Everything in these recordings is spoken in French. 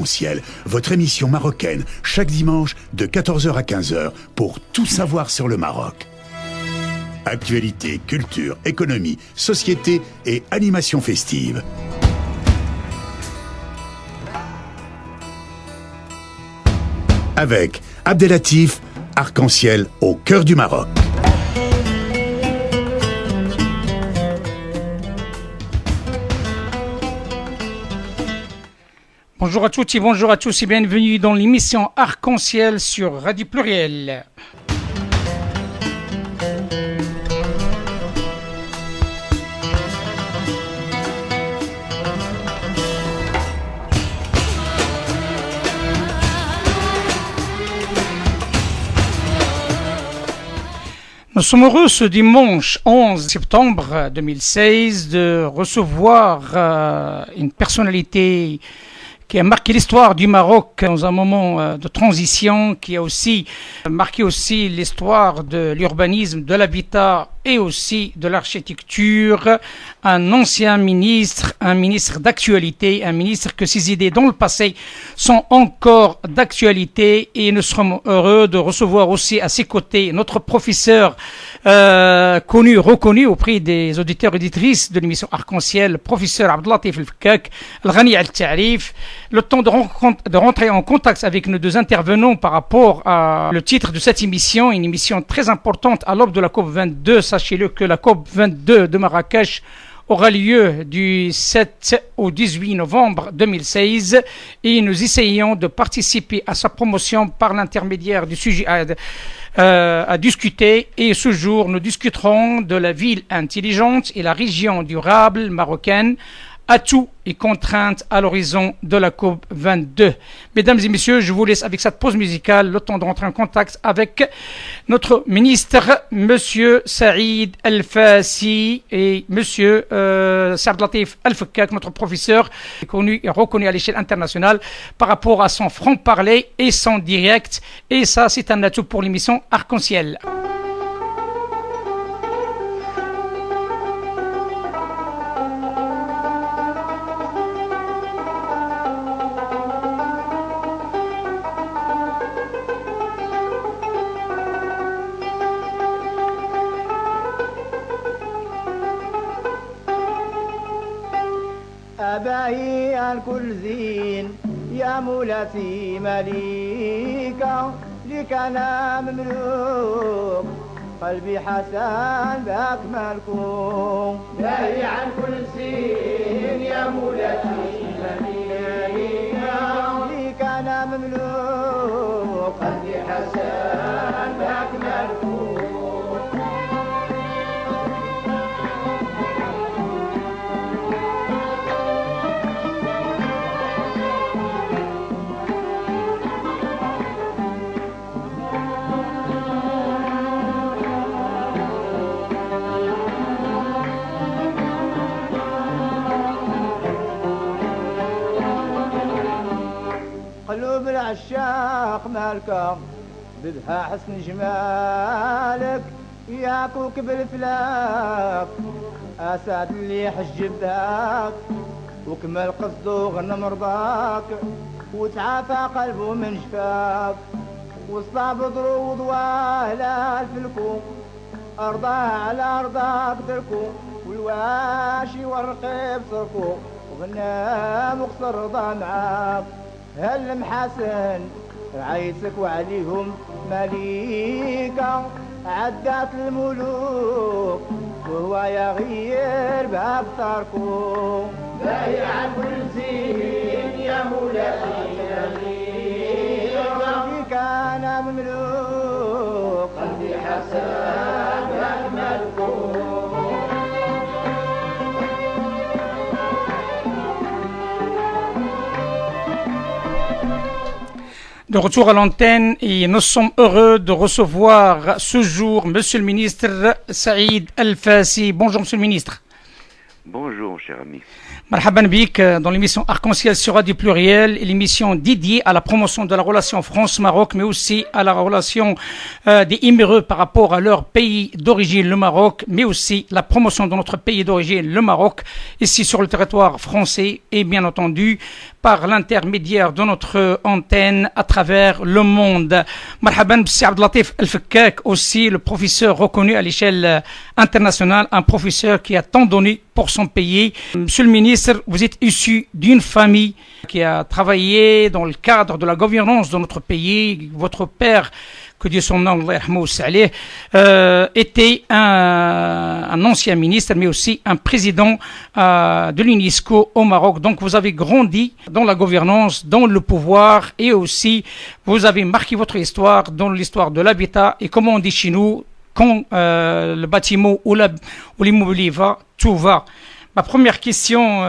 Arc-en-Ciel, votre émission marocaine, chaque dimanche de 14h à 15h pour tout savoir sur le Maroc. Actualité, culture, économie, société et animation festive. Avec Abdelatif, Arc-en-Ciel au cœur du Maroc. Bonjour à toutes et bonjour à tous et bienvenue dans l'émission Arc-en-Ciel sur Radio Pluriel. Nous sommes heureux ce dimanche 11 septembre 2016 de recevoir une personnalité qui a marqué l'histoire du Maroc dans un moment de transition, qui a aussi marqué aussi l'histoire de l'urbanisme, de l'habitat et aussi de l'architecture, un ancien ministre, un ministre d'actualité, un ministre que ses idées dans le passé sont encore d'actualité, et nous serons heureux de recevoir aussi à ses côtés notre professeur connu, reconnu auprès des auditeurs et auditrices de l'émission Arc-en-Ciel, professeur Abdelatif El-Fkak, Al-Ghani Al-Ta'rif. Le temps de rentrer en contact avec nos deux intervenants par rapport à le titre de cette émission, une émission très importante à l'aube de la COP 22. Sachez-le que la COP 22 de Marrakech aura lieu du 7 au 18 novembre 2016 et nous essayons de participer à sa promotion par l'intermédiaire du sujet à discuter, et ce jour nous discuterons de la ville intelligente et la région durable marocaine, atouts et contraintes à l'horizon de la COP 22. Mesdames et messieurs, je vous laisse avec cette pause musicale le temps de rentrer en contact avec notre ministre, Monsieur Saïd El-Fassi, et Monsieur Abdelatif El-Fkak, notre professeur connu et reconnu à l'échelle internationale par rapport à son franc-parler et son direct. Et ça, c'est un atout pour l'émission Arc-en-Ciel. أباهي الكل زين يا مولاتي مليكة لك أنا مملوك قلبي حسن باك مالكم باهي عن كل زين يا مولاتي مليكة لك أنا مملوك قلبي حسن باك مالكم قلوب العشاق مالكم بدها حسن جمالك يا كوكب الفلاك أسد اللي حجب ذاك وكمل قصده وغنى مرضاك وتعافى قلبه من جفاك وصلى بدرو وضواه لا الفلكو أرضاه على أرضاك تركو والواشي والرقيب تركو وغنى مقصر رضا معاك هل محسن عيسك وعليهم مليكة عدات الملوك وهو يغير بأبطاركم باهي عن كل زين يا مولاي فيك أنا مملوك قلبي حسن أجملكم De retour à l'antenne, et nous sommes heureux de recevoir ce jour Monsieur le ministre Saïd El-Fassi. Bonjour Monsieur le ministre. Bonjour cher ami. Marhaban Bik dans l'émission Arc-en-Ciel sur Radio Pluriel, l'émission dédiée à la promotion de la relation France-Maroc, mais aussi à la relation des émireux par rapport à leur pays d'origine, le Maroc, mais aussi la promotion de notre pays d'origine, le Maroc, ici sur le territoire français et bien entendu par l'intermédiaire de notre antenne à travers le monde. Marhaban Bssi Abdelatif El-Fekkak, aussi le professeur reconnu à l'échelle internationale, un professeur qui a tant donné pour son pays. Monsieur le ministre, vous êtes issu d'une famille qui a travaillé dans le cadre de la gouvernance de notre pays. Votre père, que Dieu son nom, était un ancien ministre, mais aussi un président de l'UNESCO au Maroc. Donc vous avez grandi dans la gouvernance, dans le pouvoir, et aussi vous avez marqué votre histoire dans l'histoire de l'habitat. Et comme on dit chez nous, quand le bâtiment ou l'immobilier va, tout va. Ma première question,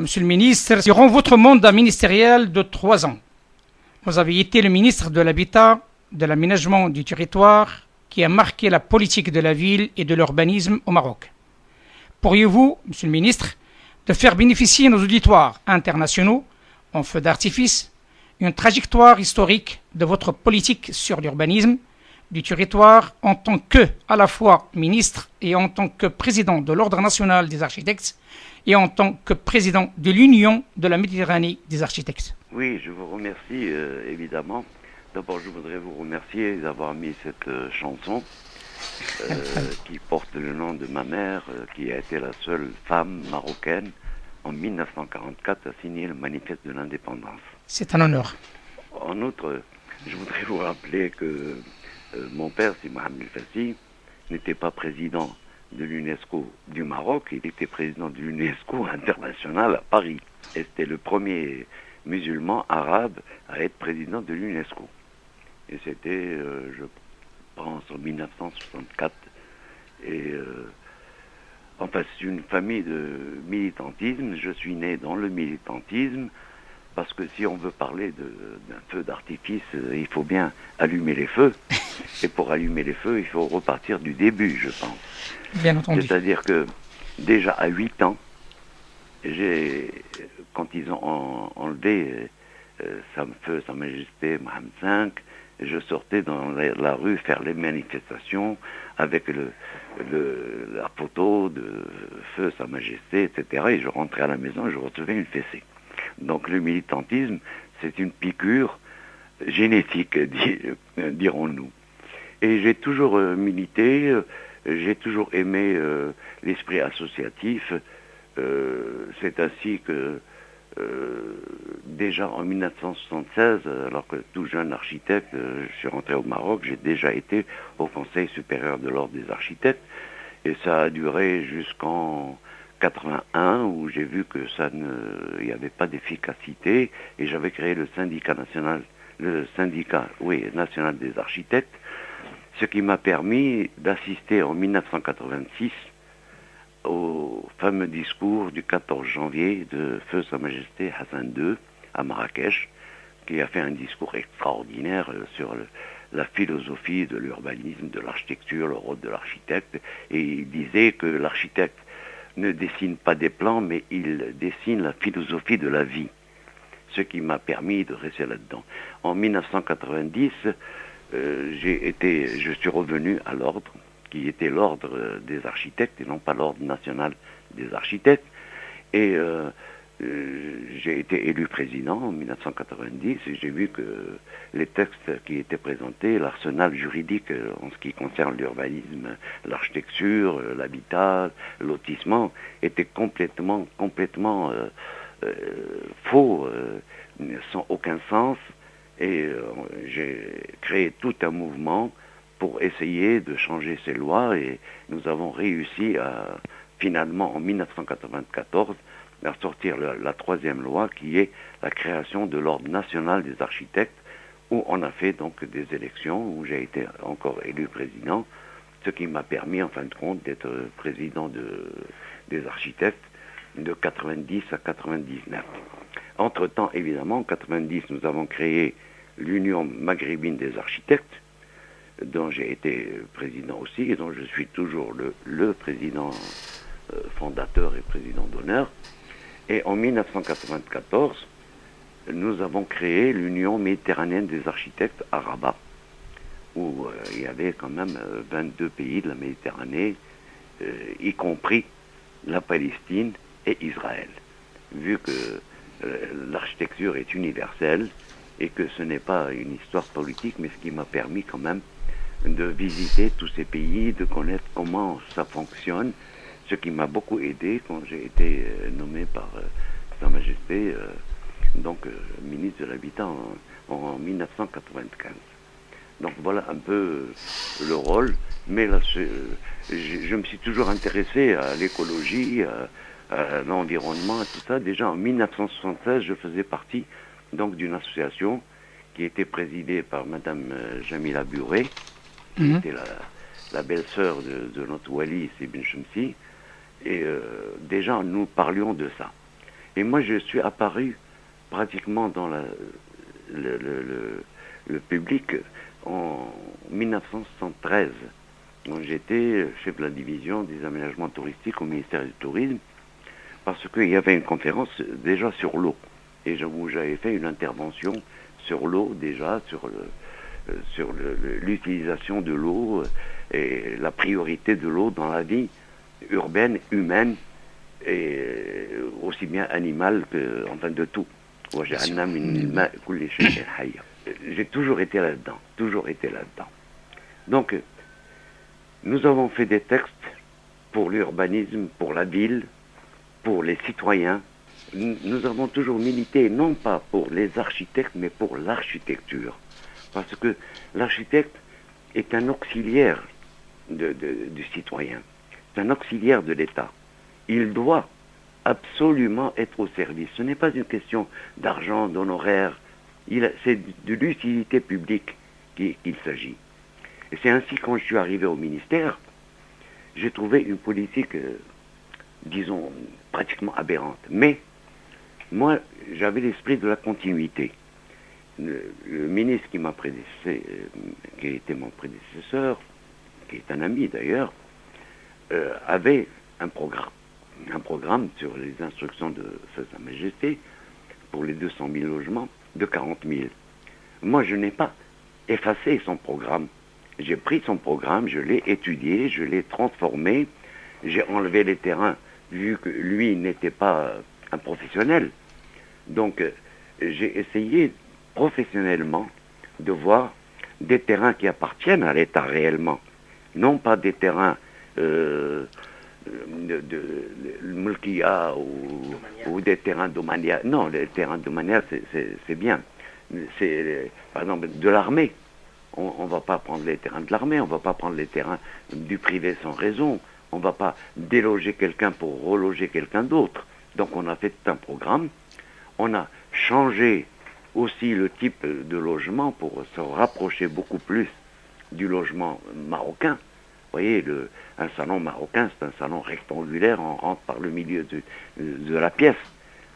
Monsieur le ministre, durant votre mandat ministériel de 3 ans, vous avez été le ministre de l'Habitat, de l'aménagement du territoire, qui a marqué la politique de la ville et de l'urbanisme au Maroc. Pourriez-vous, Monsieur le ministre, de faire bénéficier nos auditoires internationaux, en feu d'artifice, une trajectoire historique de votre politique sur l'urbanisme du territoire en tant que, à la fois, ministre et en tant que président de l'Ordre national des architectes et en tant que président de l'Union de la Méditerranée des architectes? Oui, je vous remercie, évidemment. D'abord, je voudrais vous remercier d'avoir mis cette chanson qui porte le nom de ma mère, qui a été la seule femme marocaine en 1944 à signer le manifeste de l'indépendance. C'est un honneur. En outre, je voudrais vous rappeler que mon père, c'est Mohamed El Fassi, n'était pas président de l'UNESCO du Maroc, il était président de l'UNESCO international à Paris. Et c'était le premier musulman arabe à être président de l'UNESCO. Et c'était, je pense, en 1964. Et enfin, c'est une famille de militantisme. Je suis né dans le militantisme, parce que si on veut parler d'un feu d'artifice, il faut bien allumer les feux. Et pour allumer les feux, il faut repartir du début, je pense. Bien entendu. C'est-à-dire que déjà à 8 ans, quand ils ont enlevé feu Sa Majesté Mohamed V, je sortais dans la rue faire les manifestations avec la photo de feu Sa Majesté, etc. Et je rentrais à la maison et je recevais une fessée. Donc le militantisme, c'est une piqûre génétique, dirons-nous. Et j'ai toujours milité, j'ai toujours aimé l'esprit associatif. C'est ainsi que déjà en 1976, alors que tout jeune architecte, je suis rentré au Maroc, j'ai déjà été au Conseil supérieur de l'Ordre des architectes, et ça a duré jusqu'en 81, où j'ai vu que il n'y avait pas d'efficacité, et j'avais créé le syndicat national des architectes, ce qui m'a permis d'assister en 1986 au fameux discours du 14 janvier de feu Sa Majesté Hassan II à Marrakech, qui a fait un discours extraordinaire sur la philosophie de l'urbanisme, de l'architecture, le rôle de l'architecte, et il disait que l'architecte ne dessine pas des plans, mais il dessine la philosophie de la vie, ce qui m'a permis de rester là-dedans. En 1990, je suis revenu à l'ordre, qui était l'ordre des architectes et non pas l'ordre national des architectes, et j'ai été élu président en 1990 et j'ai vu que les textes qui étaient présentés, l'arsenal juridique en ce qui concerne l'urbanisme, l'architecture, l'habitat, le lotissement, étaient complètement faux, sans aucun sens, et j'ai créé tout un mouvement pour essayer de changer ces lois, et nous avons réussi finalement en 1994 à sortir la troisième loi, qui est la création de l'Ordre national des architectes, où on a fait donc des élections, où j'ai été encore élu président, ce qui m'a permis en fin de compte d'être président des architectes de 90 à 99. Entre-temps, évidemment, en 90, nous avons créé l'Union maghrébine des architectes, dont j'ai été président aussi, et dont je suis toujours le président fondateur et président d'honneur. Et en 1994, nous avons créé l'Union méditerranéenne des architectes à Rabat, où il y avait quand même 22 pays de la Méditerranée, y compris la Palestine et Israël. Vu que l'architecture est universelle et que ce n'est pas une histoire politique, mais ce qui m'a permis quand même de visiter tous ces pays, de connaître comment ça fonctionne, ce qui m'a beaucoup aidé quand j'ai été nommé par Sa Majesté, ministre de l'Habitat en 1995. Donc voilà un peu le rôle, mais là je me suis toujours intéressé à l'écologie, à l'environnement et tout ça. Déjà en 1976, je faisais partie donc d'une association qui était présidée par Madame Jamila Buré, qui était la belle-sœur de notre Wali Ibn Shamsi, et déjà nous parlions de ça. Et moi je suis apparu pratiquement dans le public en 1973, quand j'étais chef de la division des aménagements touristiques au ministère du Tourisme, parce qu'il y avait une conférence déjà sur l'eau, et où j'avais fait une intervention sur l'eau déjà, sur l'utilisation de l'eau et la priorité de l'eau dans la vie urbaine, humaine, et aussi bien animale que, enfin, de tout. J'ai toujours été là-dedans, Donc, nous avons fait des textes pour l'urbanisme, pour la ville, pour les citoyens. Nous avons toujours milité, non pas pour les architectes, mais pour l'architecture. Parce que l'architecte est un auxiliaire du citoyen, c'est un auxiliaire de l'État. Il doit absolument être au service. Ce n'est pas une question d'argent, d'honoraires, c'est de l'utilité publique qu'il s'agit. Et c'est ainsi, quand je suis arrivé au ministère, j'ai trouvé une politique, disons, pratiquement aberrante. Mais, moi, j'avais l'esprit de la continuité. Le ministre qui m'a prédécessé, qui était mon prédécesseur, qui est un ami d'ailleurs, avait un programme sur les instructions de Sa Majesté pour les 200 000 logements de 40 000. Moi, je n'ai pas effacé son programme. J'ai pris son programme, je l'ai étudié, je l'ai transformé, j'ai enlevé les terrains, vu que lui n'était pas un professionnel. Donc, j'ai essayé professionnellement de voir des terrains qui appartiennent à l'État réellement, non pas des terrains de Mulkia ou des terrains d'Omania. Non, les terrains d'Omania, c'est bien. C'est, par exemple, de l'armée. On ne va pas prendre les terrains de l'armée, on ne va pas prendre les terrains du privé sans raison. On ne va pas déloger quelqu'un pour reloger quelqu'un d'autre. Donc on a fait un programme. On a changé aussi le type de logement pour se rapprocher beaucoup plus du logement marocain. Vous voyez, un salon marocain, c'est un salon rectangulaire, on rentre par le milieu de la pièce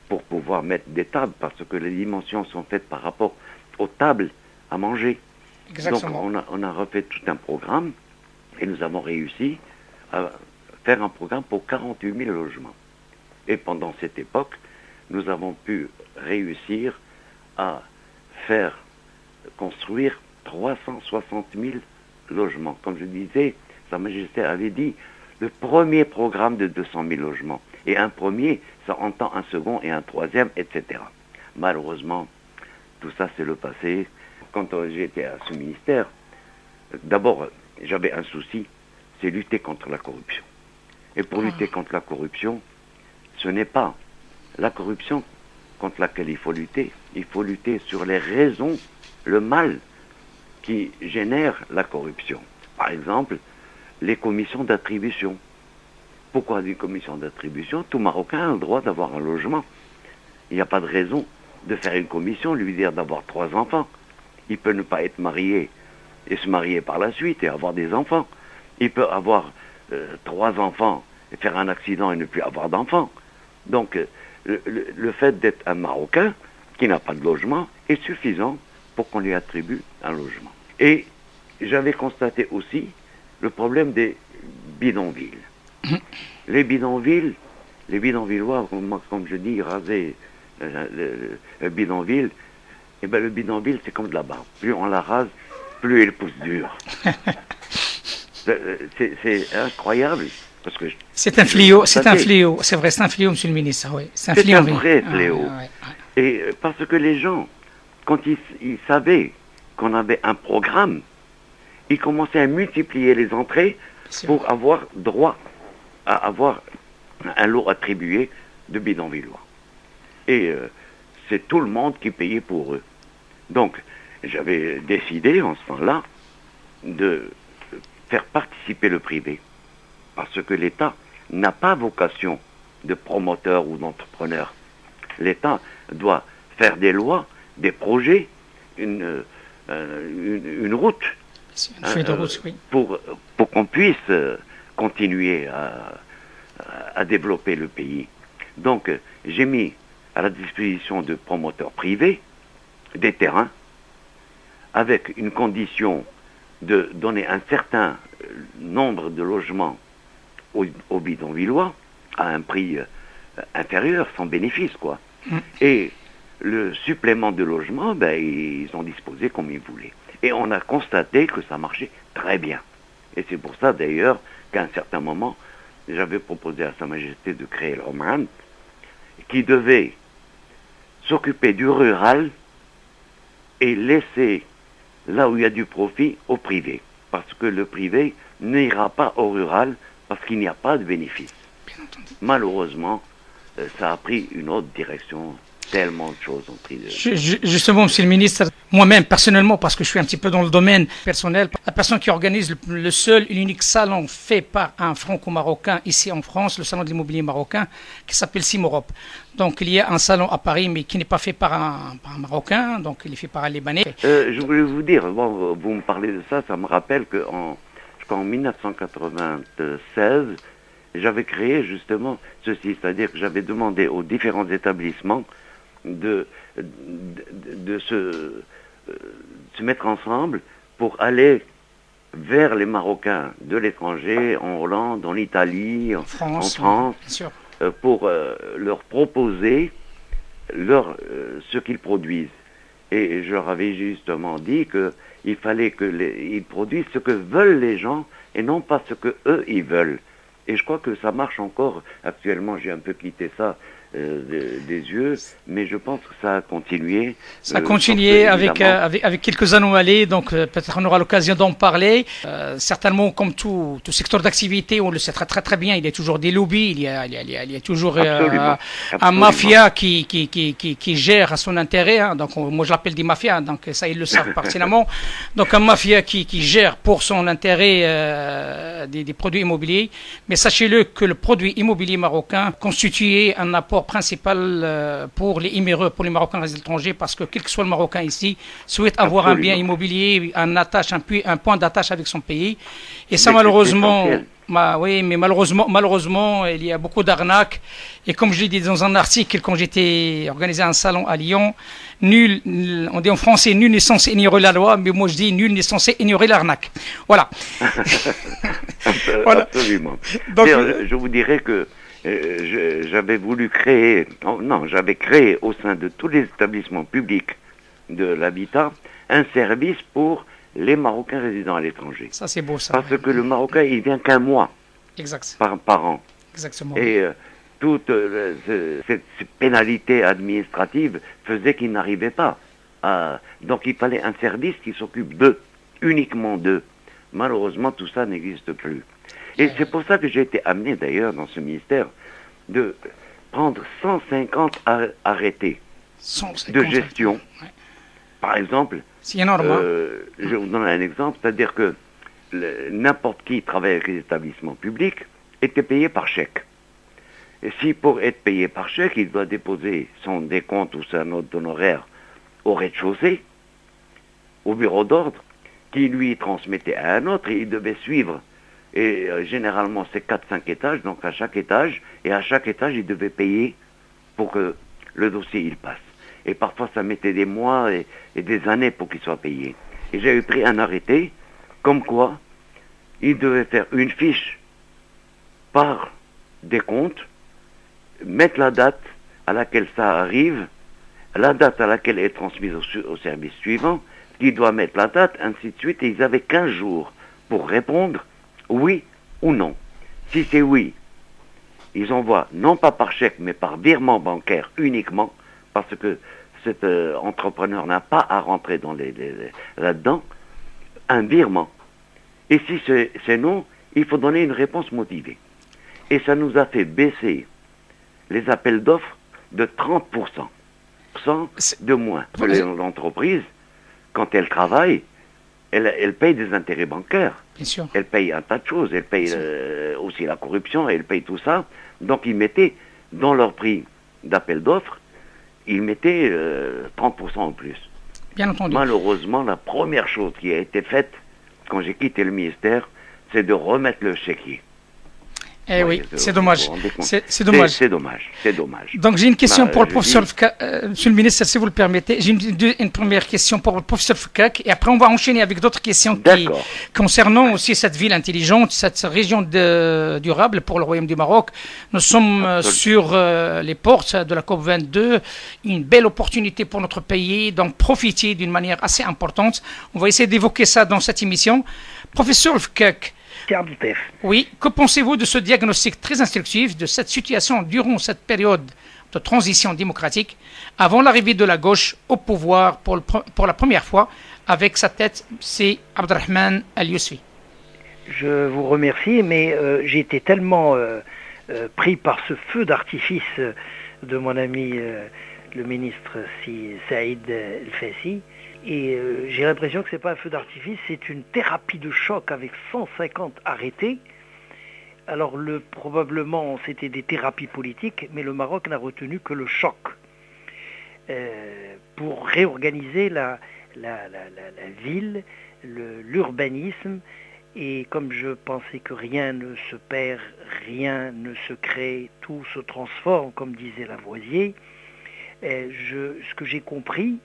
pour pouvoir mettre des tables, parce que les dimensions sont faites par rapport aux tables à manger. Exactement. Donc on a refait tout un programme, et nous avons réussi à faire un programme pour 48 000 logements. Et pendant cette époque, nous avons pu réussir à faire construire 360 000 logements. Comme je disais, Sa Majesté avait dit le premier programme de 200 000 logements. Et un premier, ça entend un second et un troisième, etc. Malheureusement, tout ça c'est le passé. Quand j'étais à ce ministère, d'abord j'avais un souci, c'est lutter contre la corruption. Et pour lutter contre la corruption, ce n'est pas la corruption contre laquelle il faut lutter sur les raisons, le mal qui génère la corruption. Par exemple, les commissions d'attribution. Pourquoi des commissions d'attribution? Tout Marocain a le droit d'avoir un logement. Il n'y a pas de raison de faire une commission, lui dire d'avoir 3 enfants. Il peut ne pas être marié et se marier par la suite et avoir des enfants. Il peut avoir 3 enfants et faire un accident et ne plus avoir d'enfants. Donc, le fait d'être un Marocain qui n'a pas de logement est suffisant pour qu'on lui attribue un logement. Et j'avais constaté aussi le problème des bidonvilles. Les bidonvilles, les bidonvillois, comme je dis, raser le bidonville, et ben le bidonville, c'est comme de la barbe. Plus on la rase, plus il pousse dur. C'est incroyable. Parce que c'est un fléau, c'est un fléau, c'est vrai, c'est un fléau, monsieur le ministre. Oui. C'est un vrai fléau. Et parce que les gens, quand ils savaient qu'on avait un programme, ils commençaient à multiplier les entrées pour avoir droit à avoir un lot attribué de bidonvillois. Et c'est tout le monde qui payait pour eux. Donc, j'avais décidé en ce temps-là de faire participer le privé. Parce que l'État n'a pas vocation de promoteur ou d'entrepreneur. L'État doit faire des lois, des projets, une route, une feuille de route, oui. pour qu'on puisse continuer à développer le pays. Donc, j'ai mis à la disposition de promoteurs privés des terrains avec une condition de donner un certain nombre de logements aux bidonvillois à un prix inférieur, sans bénéfice, quoi. Et le supplément de logement, ben, ils ont disposé comme ils voulaient. Et on a constaté que ça marchait très bien. Et c'est pour ça, d'ailleurs, qu'à un certain moment, j'avais proposé à Sa Majesté de créer le Oman, qui devait s'occuper du rural et laisser, là où il y a du profit, au privé. Parce que le privé n'ira pas au rural parce qu'il n'y a pas de bénéfice. Malheureusement, ça a pris une autre direction. Tellement de choses ont pris. Justement, monsieur le ministre, moi-même, personnellement, parce que je suis un petit peu dans le domaine personnel, la personne qui organise le seul et l'unique salon fait par un franco-marocain ici en France, le salon de l'immobilier marocain, qui s'appelle Simorop. Donc, il y a un salon à Paris, mais qui n'est pas fait par un Marocain, donc il est fait par un Libanais. Je voulais vous dire, bon, vous me parlez de ça, ça me rappelle qu'en 1996, j'avais créé justement ceci, c'est-à-dire que j'avais demandé aux différents établissements de se mettre ensemble pour aller vers les Marocains de l'étranger, en Hollande, en Italie, en France, pour leur proposer ce qu'ils produisent. Et je leur avais justement dit qu'il fallait qu'ils produisent ce que veulent les gens et non pas ce que eux ils veulent. Et je crois que ça marche encore. Actuellement, j'ai un peu quitté ça des yeux, mais je pense que ça a continué. Ça a continué avec quelques anomalies, donc peut-être on aura l'occasion d'en parler. Certainement, comme tout secteur d'activité, on le sait très très très bien, il y a toujours des lobbies, il y a toujours absolument. Un mafia qui gère à son intérêt. Hein, donc moi je l'appelle des mafias, donc ça ils le savent pertinemment. Donc un mafia qui gère pour son intérêt des produits immobiliers. Mais sachez-le que le produit immobilier marocain constituait un apport principal pour les Émireux, pour les Marocains résidents à l'étranger, parce que quel que soit le Marocain ici, souhaite avoir un bien immobilier, un point d'attache avec son pays. Et ça, malheureusement, oui, mais malheureusement, il y a beaucoup d'arnaques. Et comme je l'ai dit dans un article, quand j'étais organisé un salon à Lyon, on dit en français, nul n'est censé ignorer la loi, mais moi je dis, nul n'est censé ignorer l'arnaque. Voilà. Voilà. Absolument. Donc, je vous dirais que j'avais voulu créer, j'avais créé au sein de tous les établissements publics de l'habitat un service pour les Marocains résidant à l'étranger. Ça c'est beau ça. Parce que le Marocain, il vient qu'un mois par an. Exactement. Et toute cette pénalité administrative faisait qu'il n'arrivait pas. Donc il fallait un service qui s'occupe uniquement d'eux. Malheureusement, tout ça n'existe plus. Et c'est pour ça que j'ai été amené d'ailleurs dans ce ministère de prendre 150 arrêtés de gestion. Ouais. Par exemple, c'est énorme. Je vous donne un exemple, c'est-à-dire que n'importe qui travaille avec les établissements publics était payé par chèque. Et si pour être payé par chèque, il doit déposer son décompte ou sa note d'honoraire au rez-de-chaussée, au bureau d'ordre, qui lui transmettait à un autre, et il devait suivre. Et généralement, c'est 4-5 étages, donc à chaque étage, il devait payer pour que le dossier il passe. Et parfois, ça mettait des mois et des années pour qu'il soit payé. Et j'avais pris un arrêté, comme quoi, il devait faire une fiche par décompte, mettre la date à laquelle ça arrive, la date à laquelle est transmise au service suivant, qui doit mettre la date, ainsi de suite, et ils avaient 15 jours pour répondre oui ou non. Si c'est oui, ils envoient, non pas par chèque, mais par virement bancaire uniquement, parce que cet entrepreneur n'a pas à rentrer là-dedans, un virement. Et si c'est non, il faut donner une réponse motivée. Et ça nous a fait baisser les appels d'offres de 30%. De moins. L'entreprise, quand elle travaille, elle paye des intérêts bancaires. Bien sûr. Elle paye un tas de choses. Elle paye aussi la corruption, elle paye tout ça. Donc ils mettaient dans leur prix d'appel d'offres, ils mettaient 30% en plus. Bien entendu. Malheureusement, la première chose qui a été faite quand j'ai quitté le ministère, c'est de remettre le chéquier. Eh oui, c'est dommage. C'est dommage. dommage. C'est dommage. Donc j'ai une question pour le professeur Fkak, Monsieur le ministre, si vous le permettez. J'ai une première question pour le professeur Fkak, et après on va enchaîner avec d'autres questions concernant aussi cette ville intelligente, cette région durable pour le Royaume du Maroc. Nous sommes sur les portes de la COP22, une belle opportunité pour notre pays, donc profiter d'une manière assez importante. On va essayer d'évoquer ça dans cette émission. Professeur Fkak, oui, que pensez-vous de ce diagnostic très instructif de cette situation durant cette période de transition démocratique avant l'arrivée de la gauche au pouvoir pour la première fois avec sa tête, c'est Abdelrahman Al-Yousfi? Je vous remercie, mais j'ai été tellement pris par ce feu d'artifice de mon ami le ministre Saïd El-Fassi. Et j'ai l'impression que ce n'est pas un feu d'artifice, c'est une thérapie de choc avec 150 arrêtés. Alors probablement c'était des thérapies politiques, mais le Maroc n'a retenu que le choc pour réorganiser la ville, l'urbanisme. Et comme je pensais que rien ne se perd, rien ne se crée, tout se transforme, comme disait Lavoisier, ce que j'ai compris,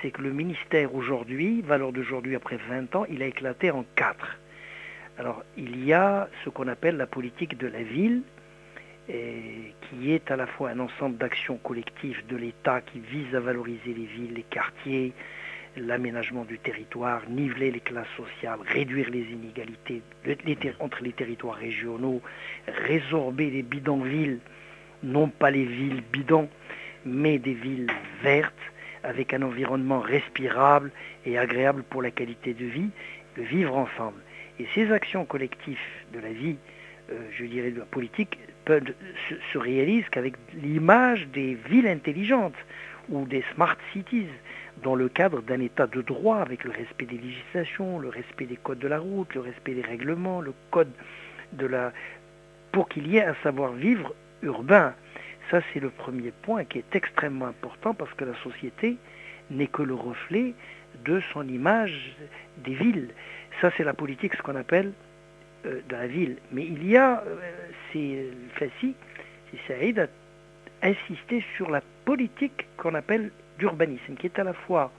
c'est que le ministère aujourd'hui, valeur d'aujourd'hui après 20 ans, il a éclaté en 4. Alors, il y a ce qu'on appelle la politique de la ville, qui est à la fois un ensemble d'actions collectives de l'État qui vise à valoriser les villes, les quartiers, l'aménagement du territoire, niveler les classes sociales, réduire les inégalités entre les territoires régionaux, résorber les bidonvilles, non pas les villes bidons, mais des villes vertes, avec un environnement respirable et agréable pour la qualité de vie, de vivre ensemble. Et ces actions collectives de la vie, je dirais de la politique, se réalisent qu'avec l'image des villes intelligentes ou des smart cities, dans le cadre d'un état de droit, avec le respect des législations, le respect des codes de la route, le respect des règlements, le code pour qu'il y ait un savoir-vivre urbain. Ça, c'est le premier point qui est extrêmement important parce que la société n'est que le reflet de son image des villes. Ça, c'est la politique, ce qu'on appelle de la ville. Mais il y a, c'est Saïd a insisté sur la politique qu'on appelle d'urbanisme, qui est à la fois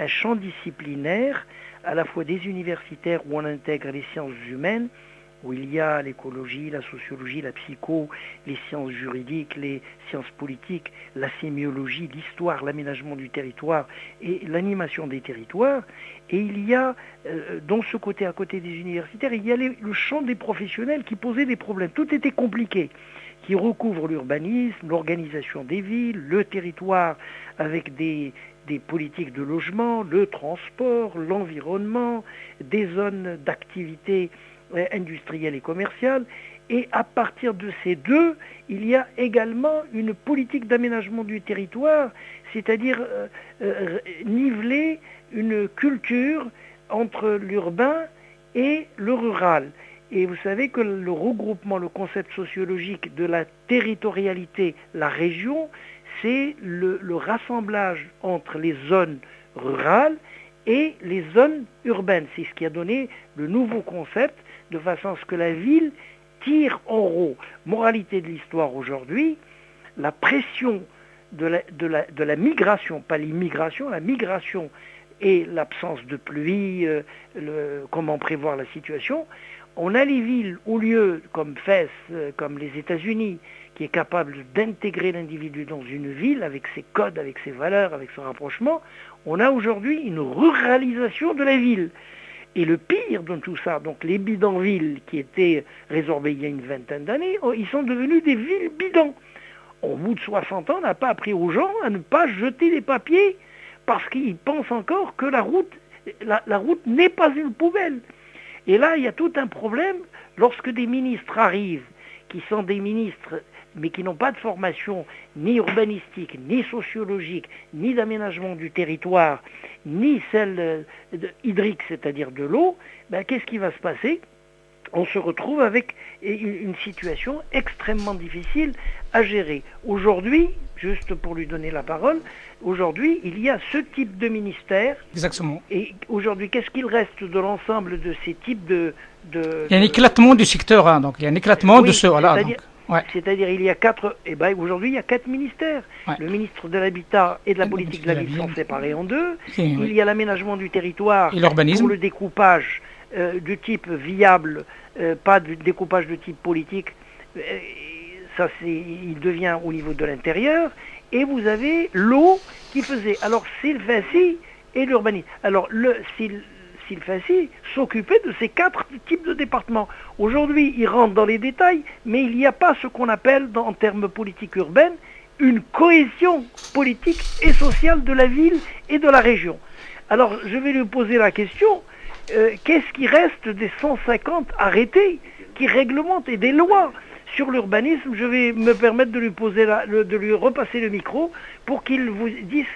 un champ disciplinaire, à la fois des universitaires où on intègre les sciences humaines, où il y a l'écologie, la sociologie, la psycho, les sciences juridiques, les sciences politiques, la sémiologie, l'histoire, l'aménagement du territoire et l'animation des territoires. Et il y a, dans ce côté à côté des universitaires, il y a le champ des professionnels qui posaient des problèmes. Tout était compliqué, qui recouvre l'urbanisme, l'organisation des villes, le territoire avec des politiques de logement, le transport, l'environnement, des zones d'activité industrielle et commerciale, et à partir de ces deux, il y a également une politique d'aménagement du territoire, c'est-à-dire niveler une culture entre l'urbain et le rural. Et vous savez que le regroupement, le concept sociologique de la territorialité, la région, c'est le rassemblage entre les zones rurales et les zones urbaines. C'est ce qui a donné le nouveau concept, de façon à ce que la ville tire en haut. Moralité de l'histoire aujourd'hui, la pression de la migration, pas l'immigration, la migration et l'absence de pluie, comment prévoir la situation. On a les villes, au lieu, comme Fès, comme les États-Unis, qui est capable d'intégrer l'individu dans une ville avec ses codes, avec ses valeurs, avec son rapprochement, on a aujourd'hui une ruralisation de la ville. Et le pire de tout ça, donc les bidonvilles qui étaient résorbés il y a une vingtaine d'années, ils sont devenus des villes bidons. Au bout de 60 ans, on n'a pas appris aux gens à ne pas jeter les papiers parce qu'ils pensent encore que la route n'est pas une poubelle. Et là, il y a tout un problème lorsque des ministres arrivent, qui sont des ministres, mais qui n'ont pas de formation ni urbanistique, ni sociologique, ni d'aménagement du territoire, ni celle hydrique, c'est-à-dire de l'eau, qu'est-ce qui va se passer? On se retrouve avec une situation extrêmement difficile à gérer. Aujourd'hui, juste pour lui donner la parole, aujourd'hui, il y a ce type de ministère. Exactement. Et aujourd'hui, qu'est-ce qu'il reste de l'ensemble de ces types de... Il y a un éclatement du secteur, hein, donc il y a un éclatement de ce... Voilà, c'est-à-dire il y a aujourd'hui il y a 4 ministères. Ouais. Le ministre de l'Habitat et de la politique de la ville sont séparés en 2. Il y a l'aménagement du territoire et l'urbanisme. Pour le découpage de type viable, pas de découpage de type politique. Il devient au niveau de l'intérieur. Et vous avez l'eau qui faisait. Alors Sylvestre et l'urbanisme. Alors Sylvestre s'occupait de ces 4 types de départements. Aujourd'hui, il rentre dans les détails, mais il n'y a pas ce qu'on appelle, en termes politique urbaine, une cohésion politique et sociale de la ville et de la région. Alors, je vais lui poser la question, qu'est-ce qui reste des 150 arrêtés qui réglementent et des lois sur l'urbanisme? Je vais me permettre de lui repasser le micro pour qu'il vous dise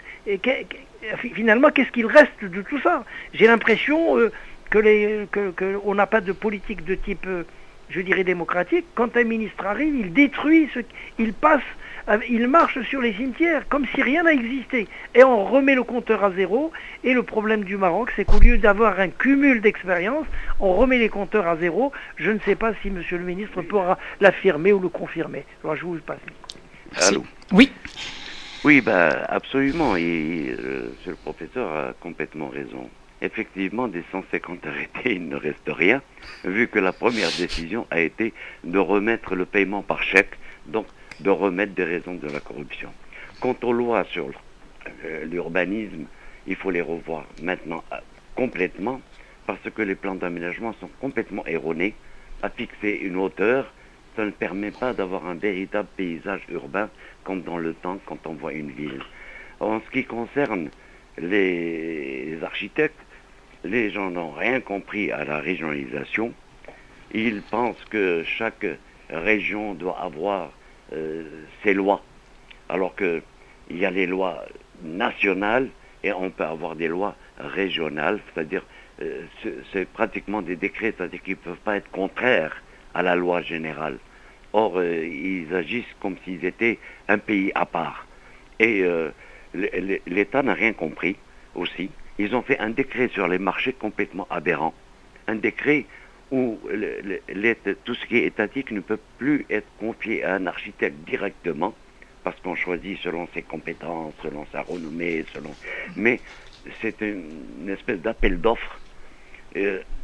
finalement qu'est-ce qu'il reste de tout ça. J'ai l'impression qu'on n'a pas de politique de type, je dirais, démocratique. Quand un ministre arrive, il détruit, il marche sur les cimetières comme si rien n'a existé. Et on remet le compteur à zéro. Et le problème du Maroc, c'est qu'au lieu d'avoir un cumul d'expériences, on remet les compteurs à zéro. Je ne sais pas si monsieur le ministre pourra l'affirmer ou le confirmer. Alors je vous le passe. Allô. Oui. Oui, absolument. Et monsieur le professeur a complètement raison. Effectivement, des 150 arrêtés, il ne reste rien, vu que la première décision a été de remettre le paiement par chèque, donc de remettre des raisons de la corruption. Quant aux lois sur l'urbanisme, il faut les revoir maintenant complètement, parce que les plans d'aménagement sont complètement erronés. À fixer une hauteur, ça ne permet pas d'avoir un véritable paysage urbain, comme dans le temps quand on voit une ville. En ce qui concerne les architectes, les gens n'ont rien compris à la régionalisation. Ils pensent que chaque région doit avoir ses lois, alors qu'il y a les lois nationales et on peut avoir des lois régionales, c'est-à-dire c'est pratiquement des décrets, c'est-à-dire qu'ils ne peuvent pas être contraires à la loi générale. Or, ils agissent comme s'ils étaient un pays à part. Et l'État n'a rien compris aussi. Ils ont fait un décret sur les marchés complètement aberrant. Un décret où tout ce qui est étatique ne peut plus être confié à un architecte directement, parce qu'on choisit selon ses compétences, selon sa renommée, mais c'est une espèce d'appel d'offres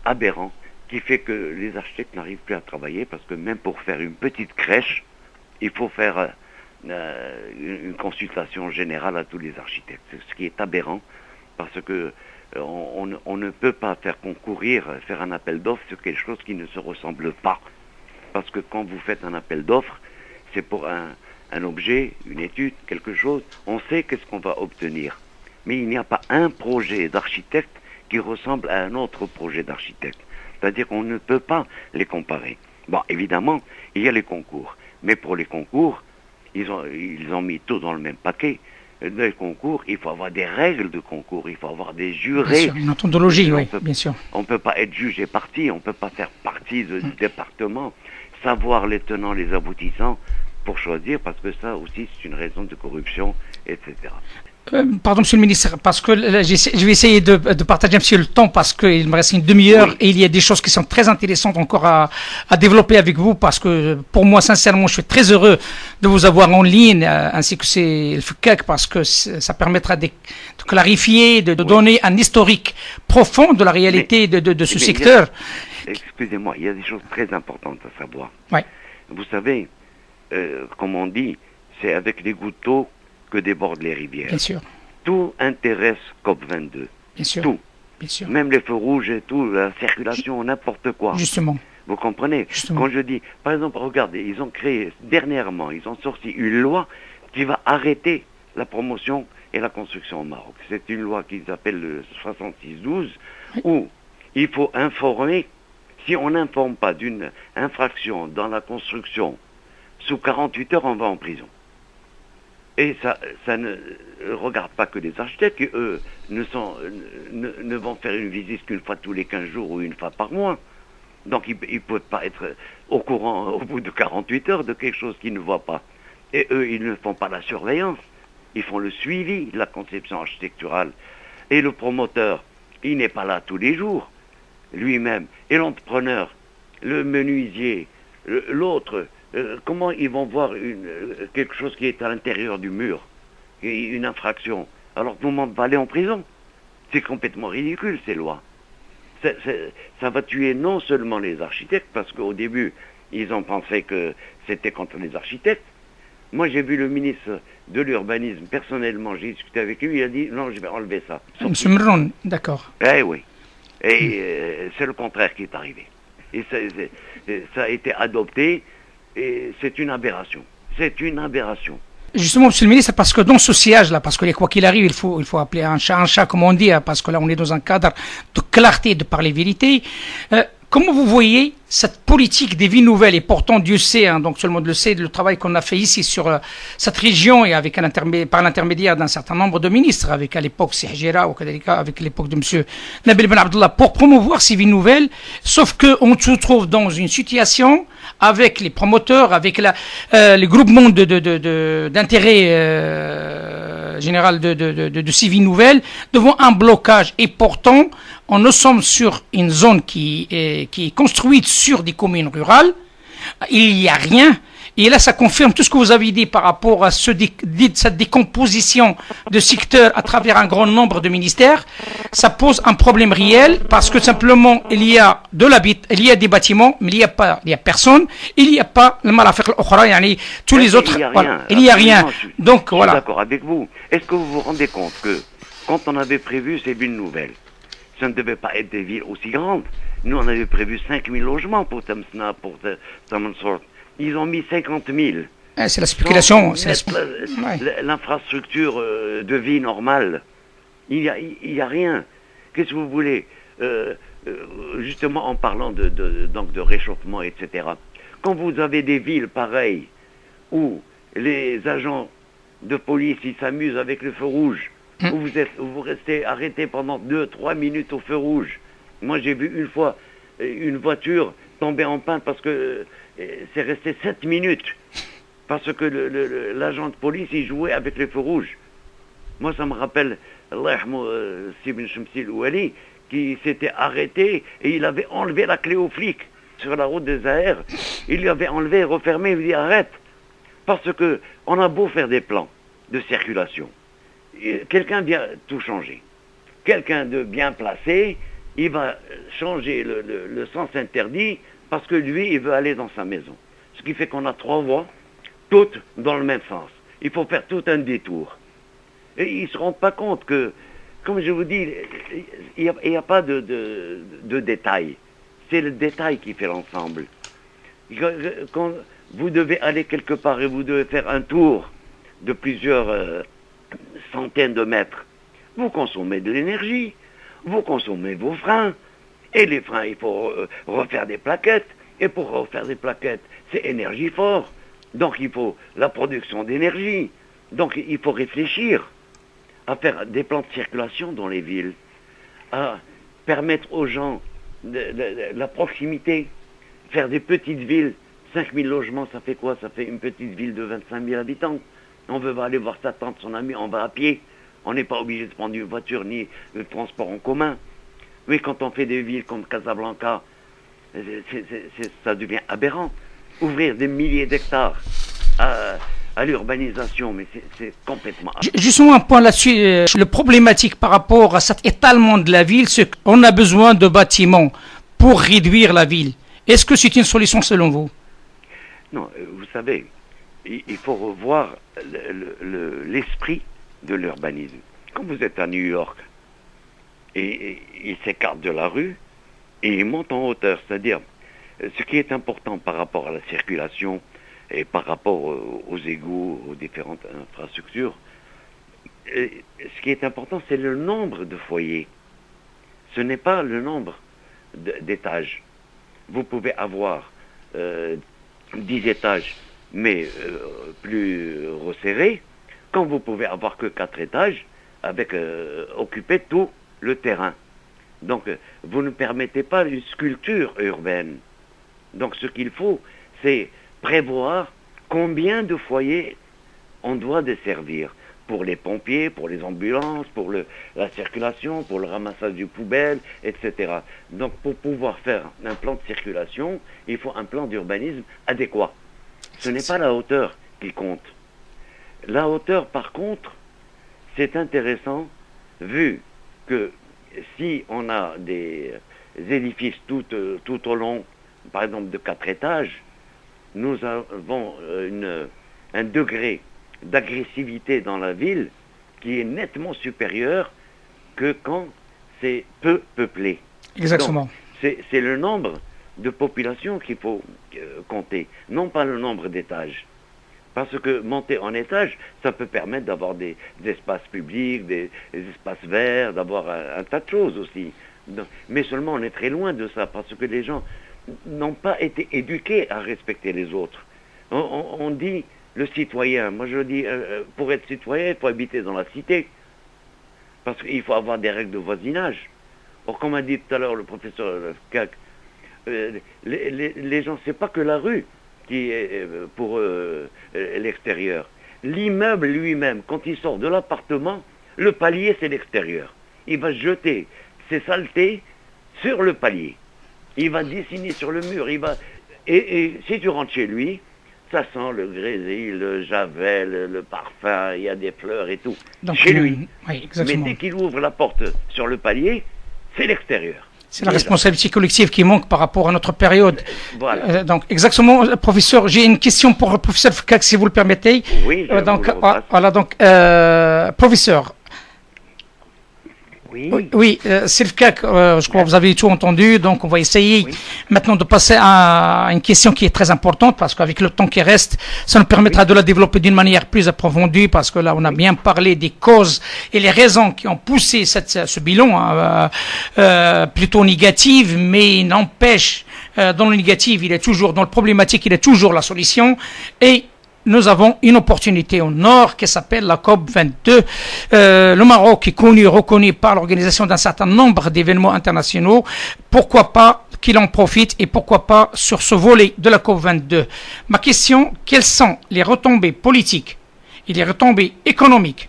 aberrant, qui fait que les architectes n'arrivent plus à travailler, parce que même pour faire une petite crèche, il faut faire une consultation générale à tous les architectes. Ce qui est aberrant, parce que on ne peut pas faire un appel d'offres sur quelque chose qui ne se ressemble pas. Parce que quand vous faites un appel d'offres, c'est pour un objet, une étude, quelque chose, on sait qu'est-ce qu'on va obtenir. Mais il n'y a pas un projet d'architecte qui ressemble à un autre projet d'architecte. C'est-à-dire qu'on ne peut pas les comparer. Bon, évidemment, il y a les concours. Mais pour les concours, ils ont mis tout dans le même paquet. Dans les concours, il faut avoir des règles de concours, il faut avoir des jurés. Bien sûr, une ontologie, oui, bien sûr. On ne peut pas être juge et partie, on ne peut pas faire partie du département, savoir les tenants, les aboutissants pour choisir, parce que ça aussi, c'est une raison de corruption, etc. Pardon, monsieur le ministre, parce que je vais essayer de partager un petit peu le temps, parce qu'il me reste une demi-heure, oui. Et il y a des choses qui sont très intéressantes encore à développer avec vous, parce que pour moi, sincèrement, je suis très heureux de vous avoir en ligne, ainsi que c'est le FUCAC, parce que ça permettra de clarifier, de donner un historique profond de la réalité de ce secteur. Excusez-moi, il y a des choses très importantes à savoir. Oui. Vous savez, comme on dit, c'est avec les gouttes d'eau que débordent les rivières. Bien sûr, Tout intéresse COP22. bien sûr, Tout. bien sûr. Même les feux rouges et tout, la circulation, n'importe quoi. Justement, Vous comprenez? Justement. Quand je dis, par exemple, regardez, ils ont créé, dernièrement, ils ont sorti une loi qui va arrêter la promotion et la construction au Maroc. C'est une loi qu'ils appellent le 66-12, où il faut informer, si on n'informe pas d'une infraction dans la construction, sous 48 heures, on va en prison. Et ça ne regarde pas que les architectes, qui eux ne vont faire une visite qu'une fois tous les 15 jours ou une fois par mois. Donc ils ne peuvent pas être au courant au bout de 48 heures de quelque chose qu'ils ne voient pas. Et eux, ils ne font pas la surveillance, ils font le suivi de la conception architecturale. Et le promoteur, il n'est pas là tous les jours, lui-même. Et l'entrepreneur, le menuisier, l'autre, comment ils vont voir quelque chose qui est à l'intérieur du mur, une infraction, alors tout le monde va aller en prison? C'est complètement ridicule, ces lois. Ça va tuer non seulement les architectes, parce qu'au début, ils ont pensé que c'était contre les architectes. Moi, j'ai vu le ministre de l'Urbanisme, personnellement, j'ai discuté avec lui, il a dit, non, je vais enlever ça. Monsieur Mron, d'accord. Eh oui. Et c'est le contraire qui est arrivé. Et ça a été adopté, et c'est une aberration. C'est une aberration. Justement, Monsieur le ministre, parce que dans ce sillage-là, parce que quoi qu'il arrive, il faut appeler un chat, comme on dit, hein, parce que là, on est dans un cadre de clarté, de parler vérité. Comment vous voyez cette politique des villes nouvelles? Et pourtant, Dieu sait, hein, donc tout le monde le sait, le travail qu'on a fait ici sur cette région et avec par l'intermédiaire d'un certain nombre de ministres, avec à l'époque Sihjira ou avec l'époque de Monsieur Nabil Ben Abdallah, pour promouvoir ces villes nouvelles, sauf qu'on se trouve dans une situation avec les promoteurs, avec les groupements d'intérêt général de ces villes nouvelles, devant un blocage. Et pourtant, nous sommes sur une zone qui est construite sur des communes rurales. Il n'y a rien. Et là, ça confirme tout ce que vous avez dit par rapport à cette décomposition de secteurs à travers un grand nombre de ministères. Ça pose un problème réel parce que simplement, il y a des bâtiments, mais il n'y a personne. Il n'y a pas le Marafiq al-Ukhra, tous les autres. Il n'y a rien. Donc, voilà. Je suis d'accord avec vous. Est-ce que vous vous rendez compte que quand on avait prévu ces villes nouvelles, ça ne devait pas être des villes aussi grandes. Nous, on avait prévu 5 000 logements pour Tamsna, pour Tamansour. Ils ont mis 50 000. C'est la spéculation. L'infrastructure de vie normale. Il y a rien. Qu'est-ce que vous voulez justement en parlant donc de réchauffement, etc. Quand vous avez des villes pareilles où les agents de police ils s'amusent avec le feu rouge, où vous restez arrêté pendant 2-3 minutes au feu rouge. Moi, j'ai vu une fois une voiture tomber en panne parce que c'est resté 7 minutes. Parce que l'agent de police, il jouait avec les feux rouges. Moi, ça me rappelle, Allah yarhamou, Sibn Shamsi Ouali, qui s'était arrêté et il avait enlevé la clé aux flics sur la route des Zahir. Il lui avait enlevé et refermé, il lui dit arrête. Parce que on a beau faire des plans de circulation. Quelqu'un vient tout changer. Quelqu'un de bien placé, il va changer le sens interdit parce que lui, il veut aller dans sa maison. Ce qui fait qu'on a 3 voies, toutes dans le même sens. Il faut faire tout un détour. Et ils ne se rendent pas compte que, comme je vous dis, il n'y a pas de détail. C'est le détail qui fait l'ensemble. Quand vous devez aller quelque part et vous devez faire un tour de plusieurs centaines de mètres, vous consommez de l'énergie, vous consommez vos freins, et les freins, il faut refaire des plaquettes, et pour refaire des plaquettes, c'est énergie fort, donc il faut la production d'énergie, donc il faut réfléchir à faire des plans de circulation dans les villes, à permettre aux gens la proximité, faire des petites villes, 5 000 logements, ça fait quoi? Ça fait une petite ville de 25 000 habitants. On veut aller voir sa tante, son ami, on va à pied. On n'est pas obligé de prendre une voiture ni de transport en commun. Mais quand on fait des villes comme Casablanca, ça devient aberrant. Ouvrir des milliers d'hectares à l'urbanisation, mais c'est complètement aberrant. Justement, un point là-dessus, le problématique par rapport à cet étalement de la ville, c'est qu'on a besoin de bâtiments pour réduire la ville. Est-ce que c'est une solution selon vous? Non, vous savez, il faut revoir l'esprit de l'urbanisme. Quand vous êtes à New York, et il s'écarte de la rue, et il monte en hauteur, c'est-à-dire, ce qui est important par rapport à la circulation, et par rapport aux égouts, aux différentes infrastructures, ce qui est important, c'est le nombre de foyers. Ce n'est pas le nombre d'étages. Vous pouvez avoir 10 étages, mais plus resserrés, quand vous pouvez avoir que 4 étages, avec occuper tout le terrain. Donc, vous ne permettez pas une sculpture urbaine. Donc, ce qu'il faut, c'est prévoir combien de foyers on doit desservir pour les pompiers, pour les ambulances, pour la circulation, pour le ramassage du poubelle, etc. Donc, pour pouvoir faire un plan de circulation, il faut un plan d'urbanisme adéquat. Ce n'est pas la hauteur qui compte. La hauteur, par contre, c'est intéressant, vu que si on a des édifices tout au long, par exemple de 4 étages, nous avons un degré d'agressivité dans la ville qui est nettement supérieur que quand c'est peu peuplé. Exactement. C'est le nombre de populations qu'il faut compter, non pas le nombre d'étages. Parce que monter en étage, ça peut permettre d'avoir des espaces publics, des espaces verts, d'avoir un tas de choses aussi. Mais seulement on est très loin de ça, parce que les gens n'ont pas été éduqués à respecter les autres. On dit le citoyen. Moi je dis, pour être citoyen, il faut habiter dans la cité. Parce qu'il faut avoir des règles de voisinage. Or, comme a dit tout à l'heure le professeur Cac, les gens, c'est pas que la rue qui est pour l'extérieur. L'immeuble lui-même, quand il sort de l'appartement, le palier c'est l'extérieur. Il va jeter ses saletés sur le palier. Il va dessiner sur le mur. Et si tu rentres chez lui, ça sent le grésil, le javel, le parfum, il y a des fleurs et tout. Donc, chez lui. Oui, exactement. Mais dès qu'il ouvre la porte sur le palier, c'est l'extérieur. C'est la responsabilité collective qui manque par rapport à notre période. Voilà. Donc, exactement, professeur, j'ai une question pour le professeur Fkak, si vous le permettez. Oui, donc, voilà, donc, professeur. Oui, Fkak, je crois que vous avez tout entendu, donc on va essayer maintenant de passer à une question qui est très importante, parce qu'avec le temps qui reste, ça nous permettra de la développer d'une manière plus approfondie, parce que là, on a bien parlé des causes et les raisons qui ont poussé ce bilan plutôt négatif, mais n'empêche, dans le négatif, il est toujours, dans le problématique, il est toujours la solution, et nous avons une opportunité au nord qui s'appelle la COP22. Le Maroc est connu, reconnu par l'organisation d'un certain nombre d'événements internationaux. Pourquoi pas qu'il en profite et pourquoi pas sur ce volet de la COP22. Ma question, quelles sont les retombées politiques et les retombées économiques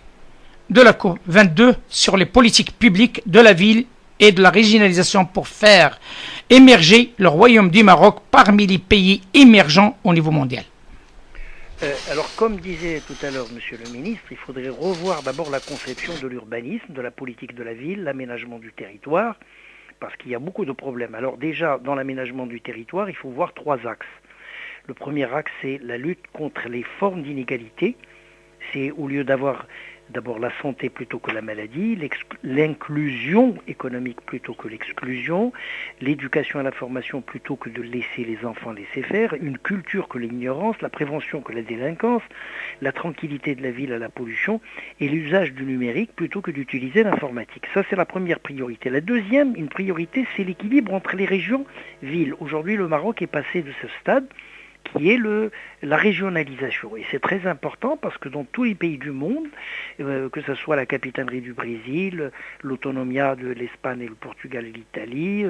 de la COP22 sur les politiques publiques de la ville et de la régionalisation pour faire émerger le royaume du Maroc parmi les pays émergents au niveau mondial? Alors, comme disait tout à l'heure Monsieur le Ministre, il faudrait revoir d'abord la conception de l'urbanisme, de la politique de la ville, l'aménagement du territoire, parce qu'il y a beaucoup de problèmes. Alors déjà, dans l'aménagement du territoire, il faut voir 3 axes. Le premier axe, c'est la lutte contre les formes d'inégalité. C'est au lieu d'avoir d'abord la santé plutôt que la maladie, l'inclusion économique plutôt que l'exclusion, l'éducation à la formation plutôt que de laisser les enfants laisser faire, une culture que l'ignorance, la prévention que la délinquance, la tranquillité de la ville à la pollution et l'usage du numérique plutôt que d'utiliser l'informatique. Ça, c'est la première priorité. La deuxième, une priorité, c'est l'équilibre entre les régions-villes. Aujourd'hui, le Maroc est passé de ce stade qui est la régionalisation. Et c'est très important parce que dans tous les pays du monde, que ce soit la capitalerie du Brésil, l'autonomia de l'Espagne et le Portugal et l'Italie,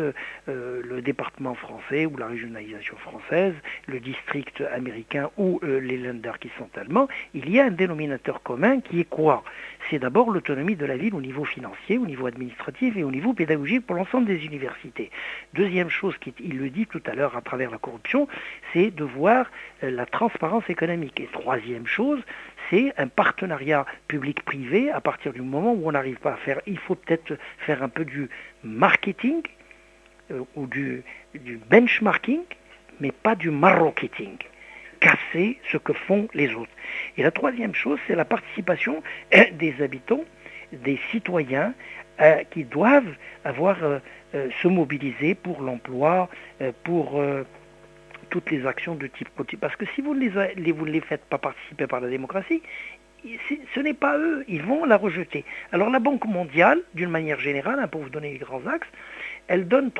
le département français ou la régionalisation française, le district américain ou les Länder qui sont allemands, il y a un dénominateur commun qui est quoi? C'est d'abord l'autonomie de la ville au niveau financier, au niveau administratif et au niveau pédagogique pour l'ensemble des universités. Deuxième chose, il le dit tout à l'heure à travers la corruption, c'est de voir la transparence économique. Et troisième chose, c'est un partenariat public-privé à partir du moment où on n'arrive pas à faire. Il faut peut-être faire un peu du marketing ou du benchmarking, mais pas du marketing. casser ce que font les autres. Et la troisième chose, c'est la participation des habitants, des citoyens qui doivent se mobiliser pour l'emploi, pour toutes les actions de type quotidien. Parce que si vous ne les faites pas participer par la démocratie, ce n'est pas eux, ils vont la rejeter. Alors la Banque mondiale, d'une manière générale, pour vous donner les grands axes, elle donne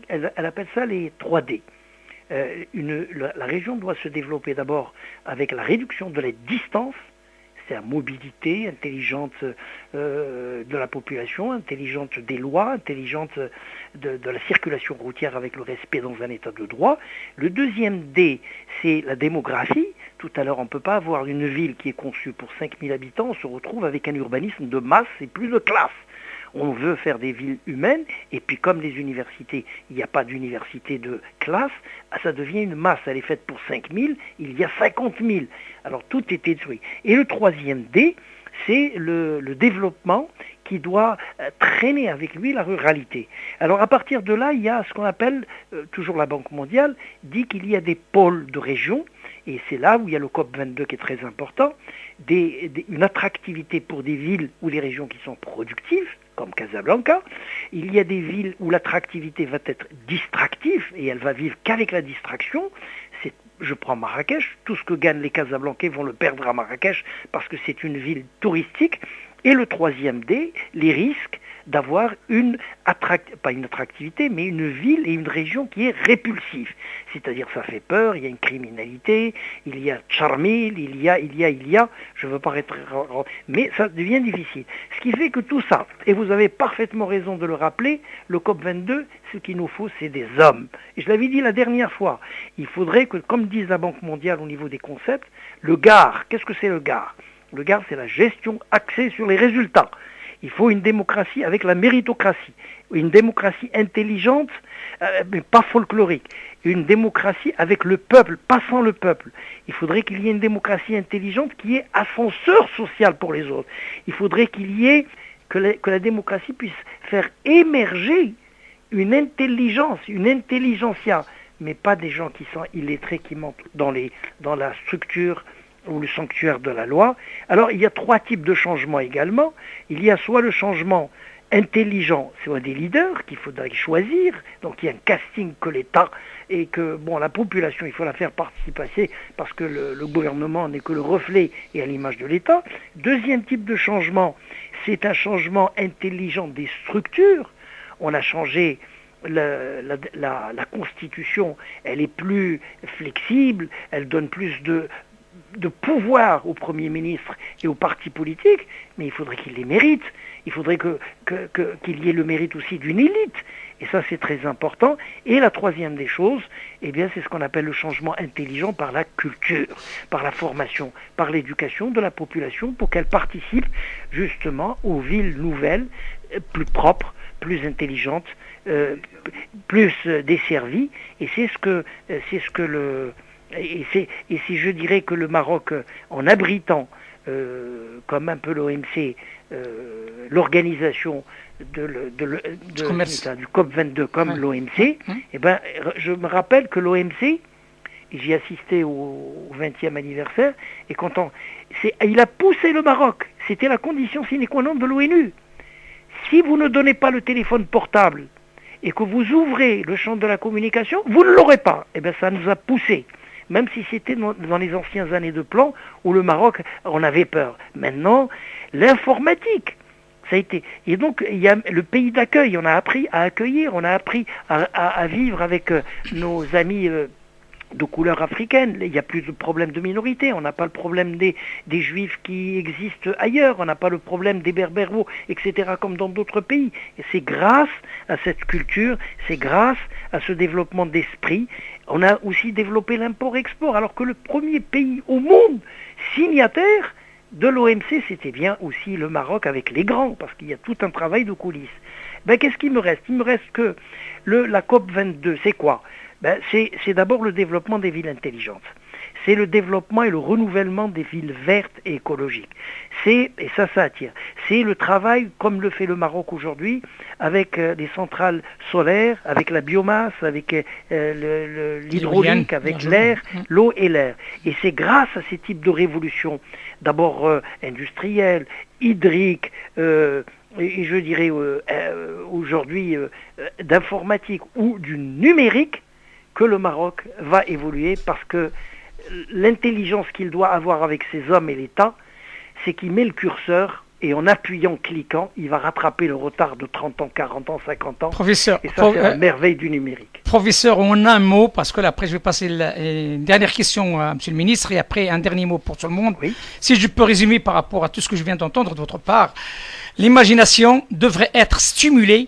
elle appelle ça les 3D. La région doit se développer d'abord avec la réduction de la distance, c'est-à-dire mobilité intelligente de la population, intelligente des lois, intelligente de la circulation routière avec le respect dans un état de droit. Le deuxième D, c'est la démographie. Tout à l'heure, on ne peut pas avoir une ville qui est conçue pour 5000 habitants, on se retrouve avec un urbanisme de masse et plus de classe. On veut faire des villes humaines, et puis comme les universités, il n'y a pas d'université de classe, ça devient une masse, elle est faite pour 5000, il y a 50 000. Alors tout est détruit. Et le troisième D, c'est le développement qui doit traîner avec lui la ruralité. Alors à partir de là, il y a ce qu'on appelle, toujours la Banque mondiale, dit qu'il y a des pôles de régions, et c'est là où il y a le COP22 qui est très important, une attractivité pour des villes ou des régions qui sont productives, comme Casablanca. Il y a des villes où l'attractivité va être distractive, et elle va vivre qu'avec la distraction. Je prends Marrakech, tout ce que gagnent les Casablancais vont le perdre à Marrakech parce que c'est une ville touristique. Et le troisième D, les risques d'avoir pas une attractivité, mais une ville et une région qui est répulsive. C'est-à-dire ça fait peur, il y a une criminalité, il y a Charmil, il y a, je ne veux pas être... Mais ça devient difficile. Ce qui fait que tout ça, et vous avez parfaitement raison de le rappeler, le COP22, ce qu'il nous faut, c'est des hommes. Et je l'avais dit la dernière fois, il faudrait que, comme dit la Banque mondiale au niveau des concepts, le GAR, qu'est-ce que c'est le GAR ? Le GAR, c'est la gestion axée sur les résultats. Il faut une démocratie avec la méritocratie, une démocratie intelligente, mais pas folklorique, une démocratie avec le peuple, pas sans le peuple. Il faudrait qu'il y ait une démocratie intelligente qui est ascenseur social pour les autres. Il faudrait qu'il y ait, que la démocratie puisse faire émerger une intelligence, une intelligentsia, mais pas des gens qui sont illettrés, qui montent dans la structure ou le sanctuaire de la loi. Alors il y a trois types de changements également. Il y a soit le changement intelligent, soit des leaders qu'il faudrait choisir, donc il y a un casting que l'État et que la population, il faut la faire participer parce que le gouvernement n'est que le reflet et à l'image de l'État. Deuxième type de changement, c'est un changement intelligent des structures. On a changé la Constitution, elle est plus flexible, elle donne plus de pouvoir au Premier ministre et aux partis politiques, mais il faudrait qu'il les mérite. Il faudrait qu'il y ait le mérite aussi d'une élite. Et ça, c'est très important. Et la troisième des choses, c'est ce qu'on appelle le changement intelligent par la culture, par la formation, par l'éducation de la population pour qu'elle participe justement aux villes nouvelles, plus propres, plus intelligentes, plus desservies. Et c'est ce que je dirais que le Maroc, en abritant, comme un peu l'OMC, l'organisation du COP22 comme l'OMC, je me rappelle que l'OMC, j'y assistais au 20e anniversaire, et il a poussé le Maroc, c'était la condition sine qua non de l'ONU. Si vous ne donnez pas le téléphone portable et que vous ouvrez le champ de la communication, vous ne l'aurez pas. Ça nous a poussé. Même si c'était dans les anciennes années de plan où le Maroc, on avait peur. Maintenant, l'informatique, ça a été... Et donc, il y a le pays d'accueil, on a appris à accueillir, on a appris à vivre avec nos amis de couleur africaine. Il n'y a plus de problème de minorité, on n'a pas le problème des juifs qui existent ailleurs, on n'a pas le problème des berbères, etc., comme dans d'autres pays. Et c'est grâce à cette culture, c'est grâce à ce développement d'esprit. On a aussi développé l'import-export, alors que le premier pays au monde signataire de l'OMC, c'était bien aussi le Maroc avec les grands, parce qu'il y a tout un travail de coulisses. Qu'est-ce qu'il me reste ? Il me reste que la COP22, c'est quoi ? C'est d'abord le développement des villes intelligentes. c'est le développement et le renouvellement des villes vertes et écologiques. Et ça attire. C'est le travail, comme le fait le Maroc aujourd'hui, avec les centrales solaires, avec la biomasse, avec l'hydraulique, avec l'air, l'eau et l'air. Et c'est grâce à ces types de révolutions, d'abord industrielles, hydriques, et je dirais aujourd'hui d'informatique ou du numérique, que le Maroc va évoluer, parce que l'intelligence qu'il doit avoir avec ses hommes et l'État, c'est qu'il met le curseur et en appuyant, cliquant, il va rattraper le retard de 30 ans, 40 ans, 50 ans. Professeur, et ça, c'est la merveille du numérique. Professeur, en un mot, parce que là, après, je vais passer une dernière question à Monsieur le Ministre, et après, un dernier mot pour tout le monde. Oui. Si je peux résumer par rapport à tout ce que je viens d'entendre de votre part, l'imagination devrait être stimulée,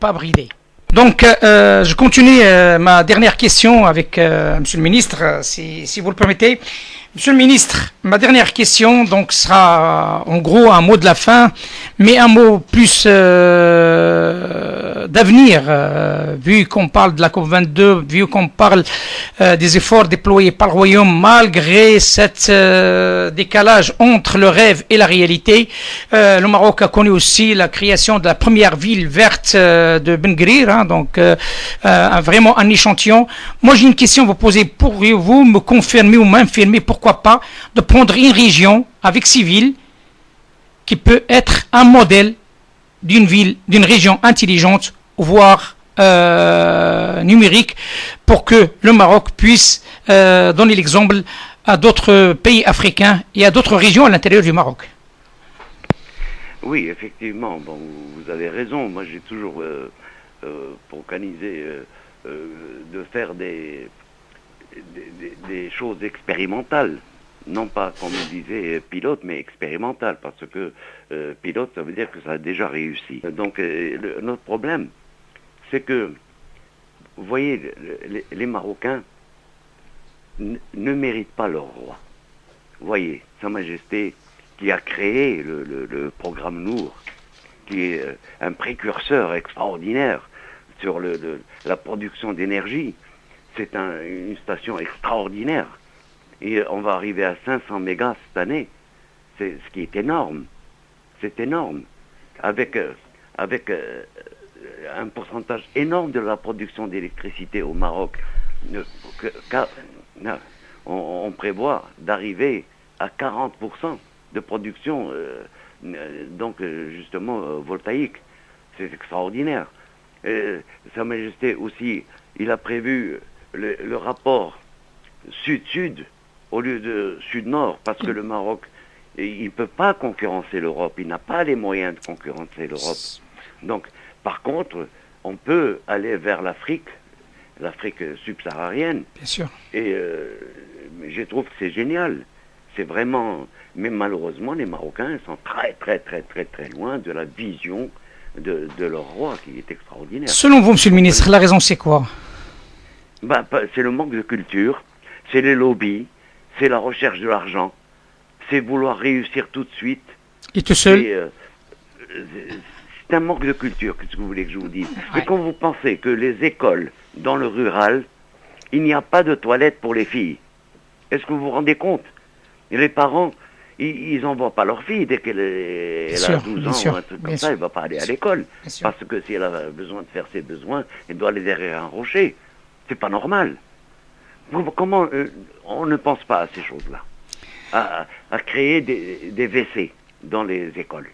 pas bridée. Donc, je continue ma dernière question avec Monsieur le Ministre, si vous le permettez. Monsieur le Ministre, ma dernière question donc sera en gros un mot de la fin, mais un mot plus d'avenir, vu qu'on parle de la COP22, vu qu'on parle des efforts déployés par le Royaume, malgré cet décalage entre le rêve et la réalité. Le Maroc a connu aussi la création de la première ville verte de Ben Guerir, hein, donc vraiment un échantillon. Moi j'ai une question à vous poser, pourriez-vous me confirmer ou m'infirmer, pourquoi pas, de prendre une région avec 6 villes qui peut être un modèle d'une ville, d'une région intelligente, voire numérique, pour que le Maroc puisse donner l'exemple à d'autres pays africains et à d'autres régions à l'intérieur du Maroc. Oui, effectivement, bon, vous avez raison. Moi, j'ai toujours préconisé de faire des choses expérimentales. Non pas, comme on disait, pilote, mais expérimental, parce que pilote, ça veut dire que ça a déjà réussi. Donc, notre problème, c'est que, vous voyez, les Marocains ne méritent pas leur roi. Vous voyez, Sa Majesté, qui a créé le programme Nour, qui est un précurseur extraordinaire sur la production d'énergie. C'est une station extraordinaire. Et on va arriver à 500 mégas cette année, ce qui est énorme. C'est énorme. Avec un pourcentage énorme de la production d'électricité au Maroc. On prévoit d'arriver à 40% de production, donc justement voltaïque. C'est extraordinaire. Sa Majesté aussi, il a prévu le rapport sud-sud au lieu de sud-nord, parce que le Maroc, il ne peut pas concurrencer l'Europe, il n'a pas les moyens de concurrencer l'Europe. Donc, par contre, on peut aller vers l'Afrique subsaharienne. Bien sûr. Et je trouve que c'est génial. C'est vraiment... Mais malheureusement, les Marocains sont très, très, très, très, très loin de la vision de leur roi, qui est extraordinaire. Selon vous, Monsieur le Ministre, la raison c'est quoi? C'est le manque de culture, c'est les lobbies, c'est la recherche de l'argent, c'est vouloir réussir tout de suite. Et tout seul? C'est un manque de culture, qu'est-ce que vous voulez que je vous dise? Ouais. Et quand vous pensez que les écoles, dans le rural, il n'y a pas de toilettes pour les filles, est-ce que vous vous rendez compte? Et les parents, ils n'envoient pas leur fille dès qu'elle a 12 ans ou un truc comme ça, elle ne va pas aller à l'école. Parce que si elle a besoin de faire ses besoins, elle doit aller derrière un rocher. C'est pas normal. Comment on ne pense pas à ces choses-là? À créer des WC dans les écoles.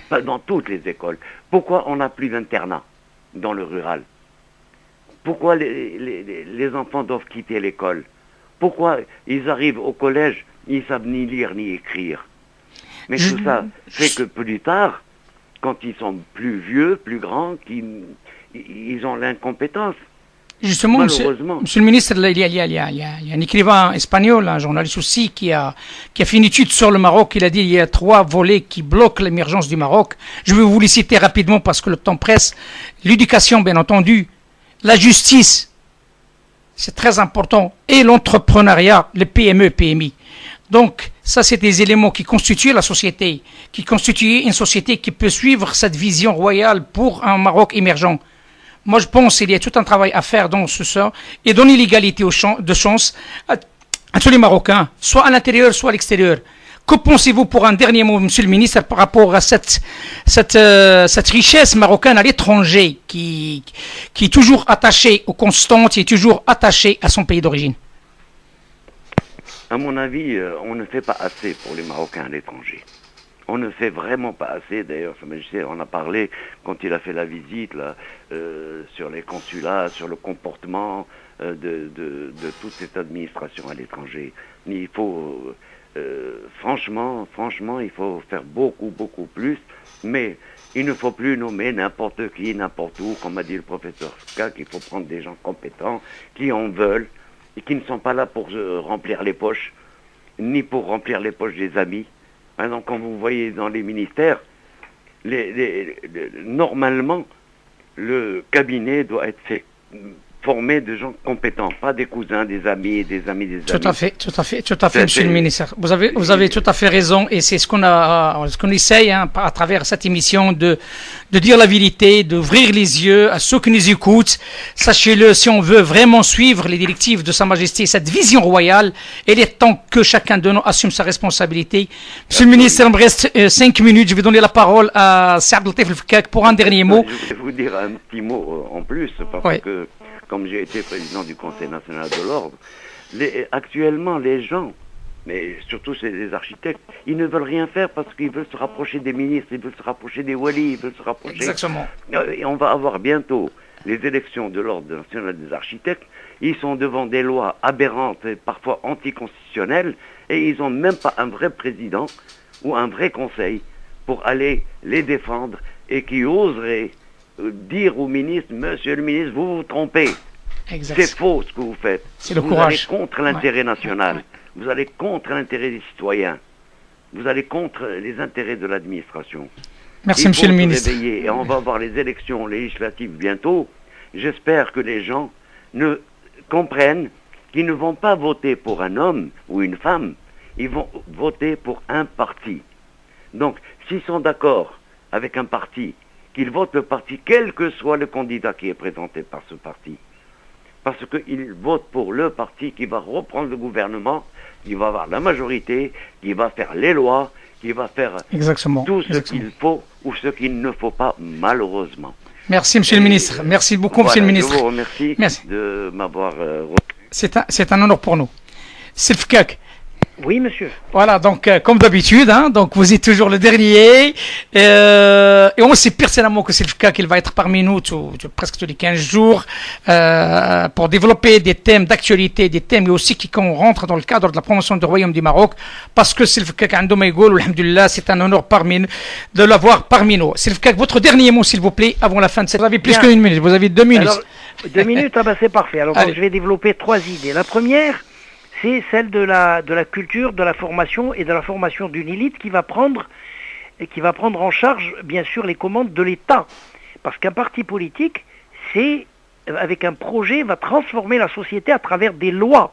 Pas dans toutes les écoles. Pourquoi on n'a plus d'internat dans le rural? Pourquoi les enfants doivent quitter l'école? Pourquoi ils arrivent au collège, ils ne savent ni lire ni écrire? Mais tout ça fait que plus tard, quand ils sont plus vieux, plus grands, ils ont l'incompétence. Justement, monsieur le ministre, il y a un écrivain espagnol, un journaliste aussi, qui a fait une étude sur le Maroc. Il a dit qu'il y a 3 volets qui bloquent l'émergence du Maroc. Je vais vous les citer rapidement parce que le temps presse. L'éducation, bien entendu, la justice, c'est très important, et l'entrepreneuriat, les PME, PMI. Donc, ça, c'est des éléments qui constituent la société, qui constituent une société qui peut suivre cette vision royale pour un Maroc émergent. Moi, je pense qu'il y a tout un travail à faire dans ce sens et donner l'égalité de chance à tous les Marocains, soit à l'intérieur, soit à l'extérieur. Que pensez-vous pour un dernier mot, Monsieur le ministre, par rapport à cette richesse marocaine à l'étranger qui est toujours attachée aux constantes, qui est toujours attachée à son pays d'origine? À mon avis, on ne fait pas assez pour les Marocains à l'étranger. On ne fait vraiment pas assez. D'ailleurs, Sa Majesté en a parlé quand il a fait la visite là, sur les consulats, sur le comportement de toute cette administration à l'étranger. Il faut, franchement, il faut faire beaucoup plus. Mais il ne faut plus nommer n'importe qui, n'importe où, comme a dit le professeur Skak. Il faut prendre des gens compétents qui en veulent et qui ne sont pas là pour remplir les poches, ni pour remplir les poches des amis. Donc, quand vous voyez dans les ministères, normalement, le cabinet doit être formé de gens compétents, pas des cousins, des amis, des amis. Tout à fait, Monsieur le ministre. Vous avez tout à fait raison, et c'est ce qu'on essaye à travers cette émission de dire la vérité, d'ouvrir les yeux à ceux qui nous écoutent. Sachez-le, si on veut vraiment suivre les directives de Sa Majesté, cette vision royale, il est temps que chacun de nous assume sa responsabilité. Monsieur le ministre, il me reste 5 minutes. Je vais donner la parole à Saad Latif El Fkak pour un dernier mot. Je vais vous dire un petit mot en plus, parce que comme j'ai été président du Conseil national de l'ordre, actuellement les gens, mais surtout c'est des architectes, ils ne veulent rien faire parce qu'ils veulent se rapprocher des ministres, ils veulent se rapprocher des walis, ils veulent se rapprocher... Exactement. Et on va avoir bientôt les élections de l'ordre national des architectes. Ils sont devant des lois aberrantes et parfois anticonstitutionnelles, et ils n'ont même pas un vrai président ou un vrai conseil pour aller les défendre et qui oserait dire au ministre, monsieur le ministre, vous vous trompez. C'est faux ce que vous faites. C'est le courage. Vous allez contre l'intérêt national. Vous allez contre l'intérêt des citoyens. Vous allez contre les intérêts de l'administration. Merci, monsieur le ministre. Et on va avoir les élections législatives bientôt. J'espère que les gens comprennent qu'ils ne vont pas voter pour un homme ou une femme. Ils vont voter pour un parti. Donc, s'ils sont d'accord avec un parti, qu'ils votent le parti, quel que soit le candidat qui est présenté par ce parti. Parce qu'ils votent pour le parti qui va reprendre le gouvernement, qui va avoir la majorité, qui va faire les lois, qui va faire tout ce qu'il faut ou ce qu'il ne faut pas, malheureusement. Merci, monsieur le ministre. Merci beaucoup, monsieur le ministre. Je vous remercie de m'avoir C'est un honneur pour nous. C'est le Fkak. Oui, monsieur. Voilà, donc comme d'habitude, donc vous êtes toujours le dernier. Et on sait personnellement que c'est le Fkak qu'il va être parmi nous presque tous les 15 jours pour développer des thèmes d'actualité, des thèmes aussi qui rentrent dans le cadre de la promotion du Royaume du Maroc, parce que c'est le Fkak عندما يقول alhamdulillah, c'est un honneur de l'avoir parmi nous. C'est le Fkak, votre dernier mot s'il vous plaît avant la fin de cette... Vous avez plus qu'une minute, vous avez 2 minutes. Alors, 2 minutes, c'est parfait. Alors je vais développer 3 idées. La première, c'est celle de la culture, de la formation et de la formation d'une élite qui va prendre en charge, bien sûr, les commandes de l'État. Parce qu'un parti politique, avec un projet, va transformer la société à travers des lois.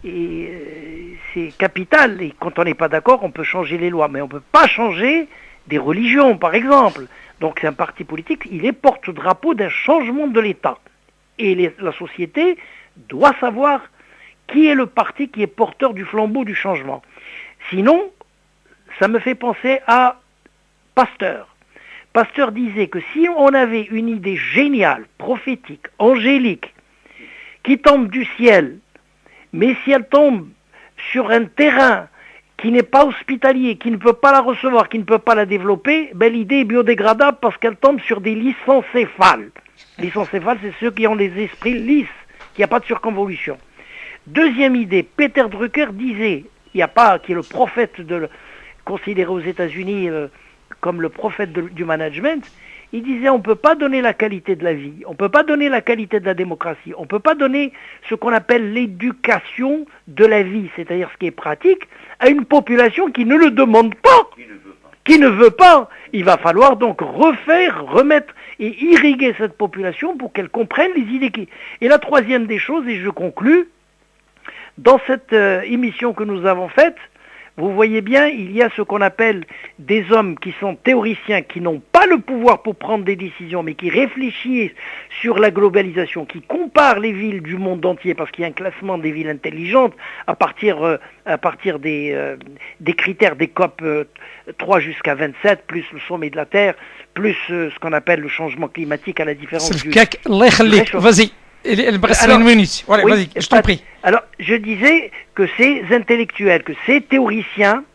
Et c'est capital. Et quand on n'est pas d'accord, on peut changer les lois. Mais on ne peut pas changer des religions, par exemple. Donc c'est un parti politique, il est porte-drapeau d'un changement de l'État. Et la société doit savoir qui est le parti qui est porteur du flambeau du changement. Sinon, ça me fait penser à Pasteur. Pasteur disait que si on avait une idée géniale, prophétique, angélique, qui tombe du ciel, mais si elle tombe sur un terrain qui n'est pas hospitalier, qui ne peut pas la recevoir, qui ne peut pas la développer, l'idée est biodégradable parce qu'elle tombe sur des lysencéphales. Lysencéphales, c'est ceux qui ont les esprits lisses, qui n'y a pas de surconvolution. Deuxième idée, Peter Drucker disait, qui est le prophète considéré aux États-Unis comme le prophète du management, il disait on ne peut pas donner la qualité de la vie, on ne peut pas donner la qualité de la démocratie, on ne peut pas donner ce qu'on appelle l'éducation de la vie, c'est-à-dire ce qui est pratique, à une population qui ne le demande pas, qui ne veut pas. Il va falloir donc remettre et irriguer cette population pour qu'elle comprenne les idées qui... Et la troisième des choses, et je conclus, dans cette émission que nous avons faite, vous voyez bien, il y a ce qu'on appelle des hommes qui sont théoriciens, qui n'ont pas le pouvoir pour prendre des décisions, mais qui réfléchissent sur la globalisation, qui comparent les villes du monde entier, parce qu'il y a un classement des villes intelligentes à partir des critères des COP 3 jusqu'à 27, plus le sommet de la Terre, plus ce qu'on appelle le changement climatique à la différence du... Vas-y. Alors, minutes. Voilà, oui, vas-y, je t'en prie. Alors, je disais que ces intellectuels, que ces théoriciens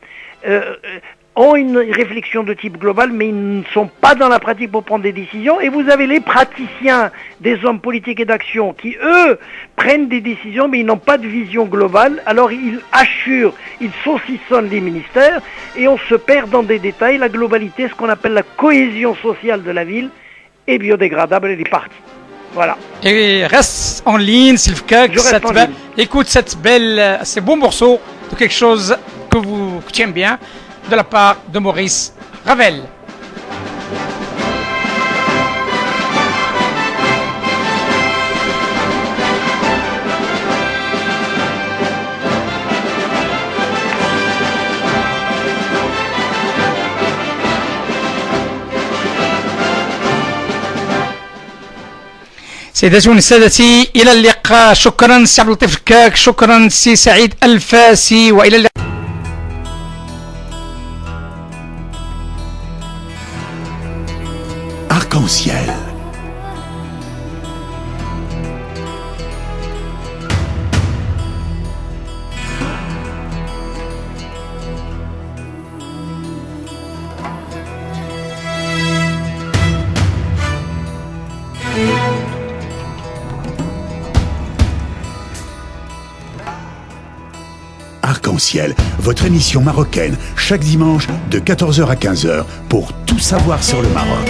ont une réflexion de type global, mais ils ne sont pas dans la pratique pour prendre des décisions. Et vous avez les praticiens des hommes politiques et d'action qui, eux, prennent des décisions, mais ils n'ont pas de vision globale. Alors, ils assurent, ils saucissonnent les ministères, et on se perd dans des détails. La globalité, ce qu'on appelle la cohésion sociale de la ville, est biodégradable, elle est partie. Voilà. Et reste en ligne, Sylvka. Écoute ce beau morceau de quelque chose que tu aimes bien, de la part de Maurice Ravel. سيداتي سادتي إلى اللقاء. شكرا سي عبد اللطيف الكاك، شكرا سي سعيد الفاسي، وإلى اللقاء. Arc-en-ciel. Arc-en-ciel, votre émission marocaine, chaque dimanche de 14h à 15h pour tout savoir sur le Maroc.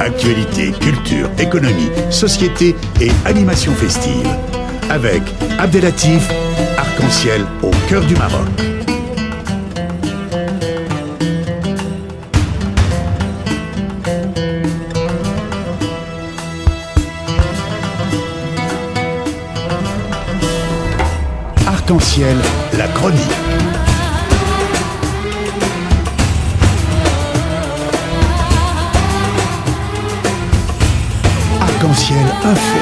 Actualité, culture, économie, société et animation festive. Avec Abdelatif, Arc-en-ciel au cœur du Maroc. Arc-en-ciel, la chronique. Arc-en-ciel, info.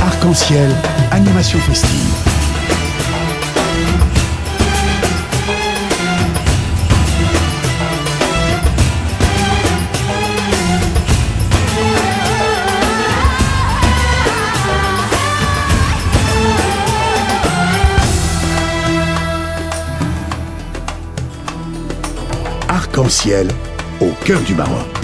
Arc-en-ciel, animation festive. Arc-en-ciel au cœur du Maroc.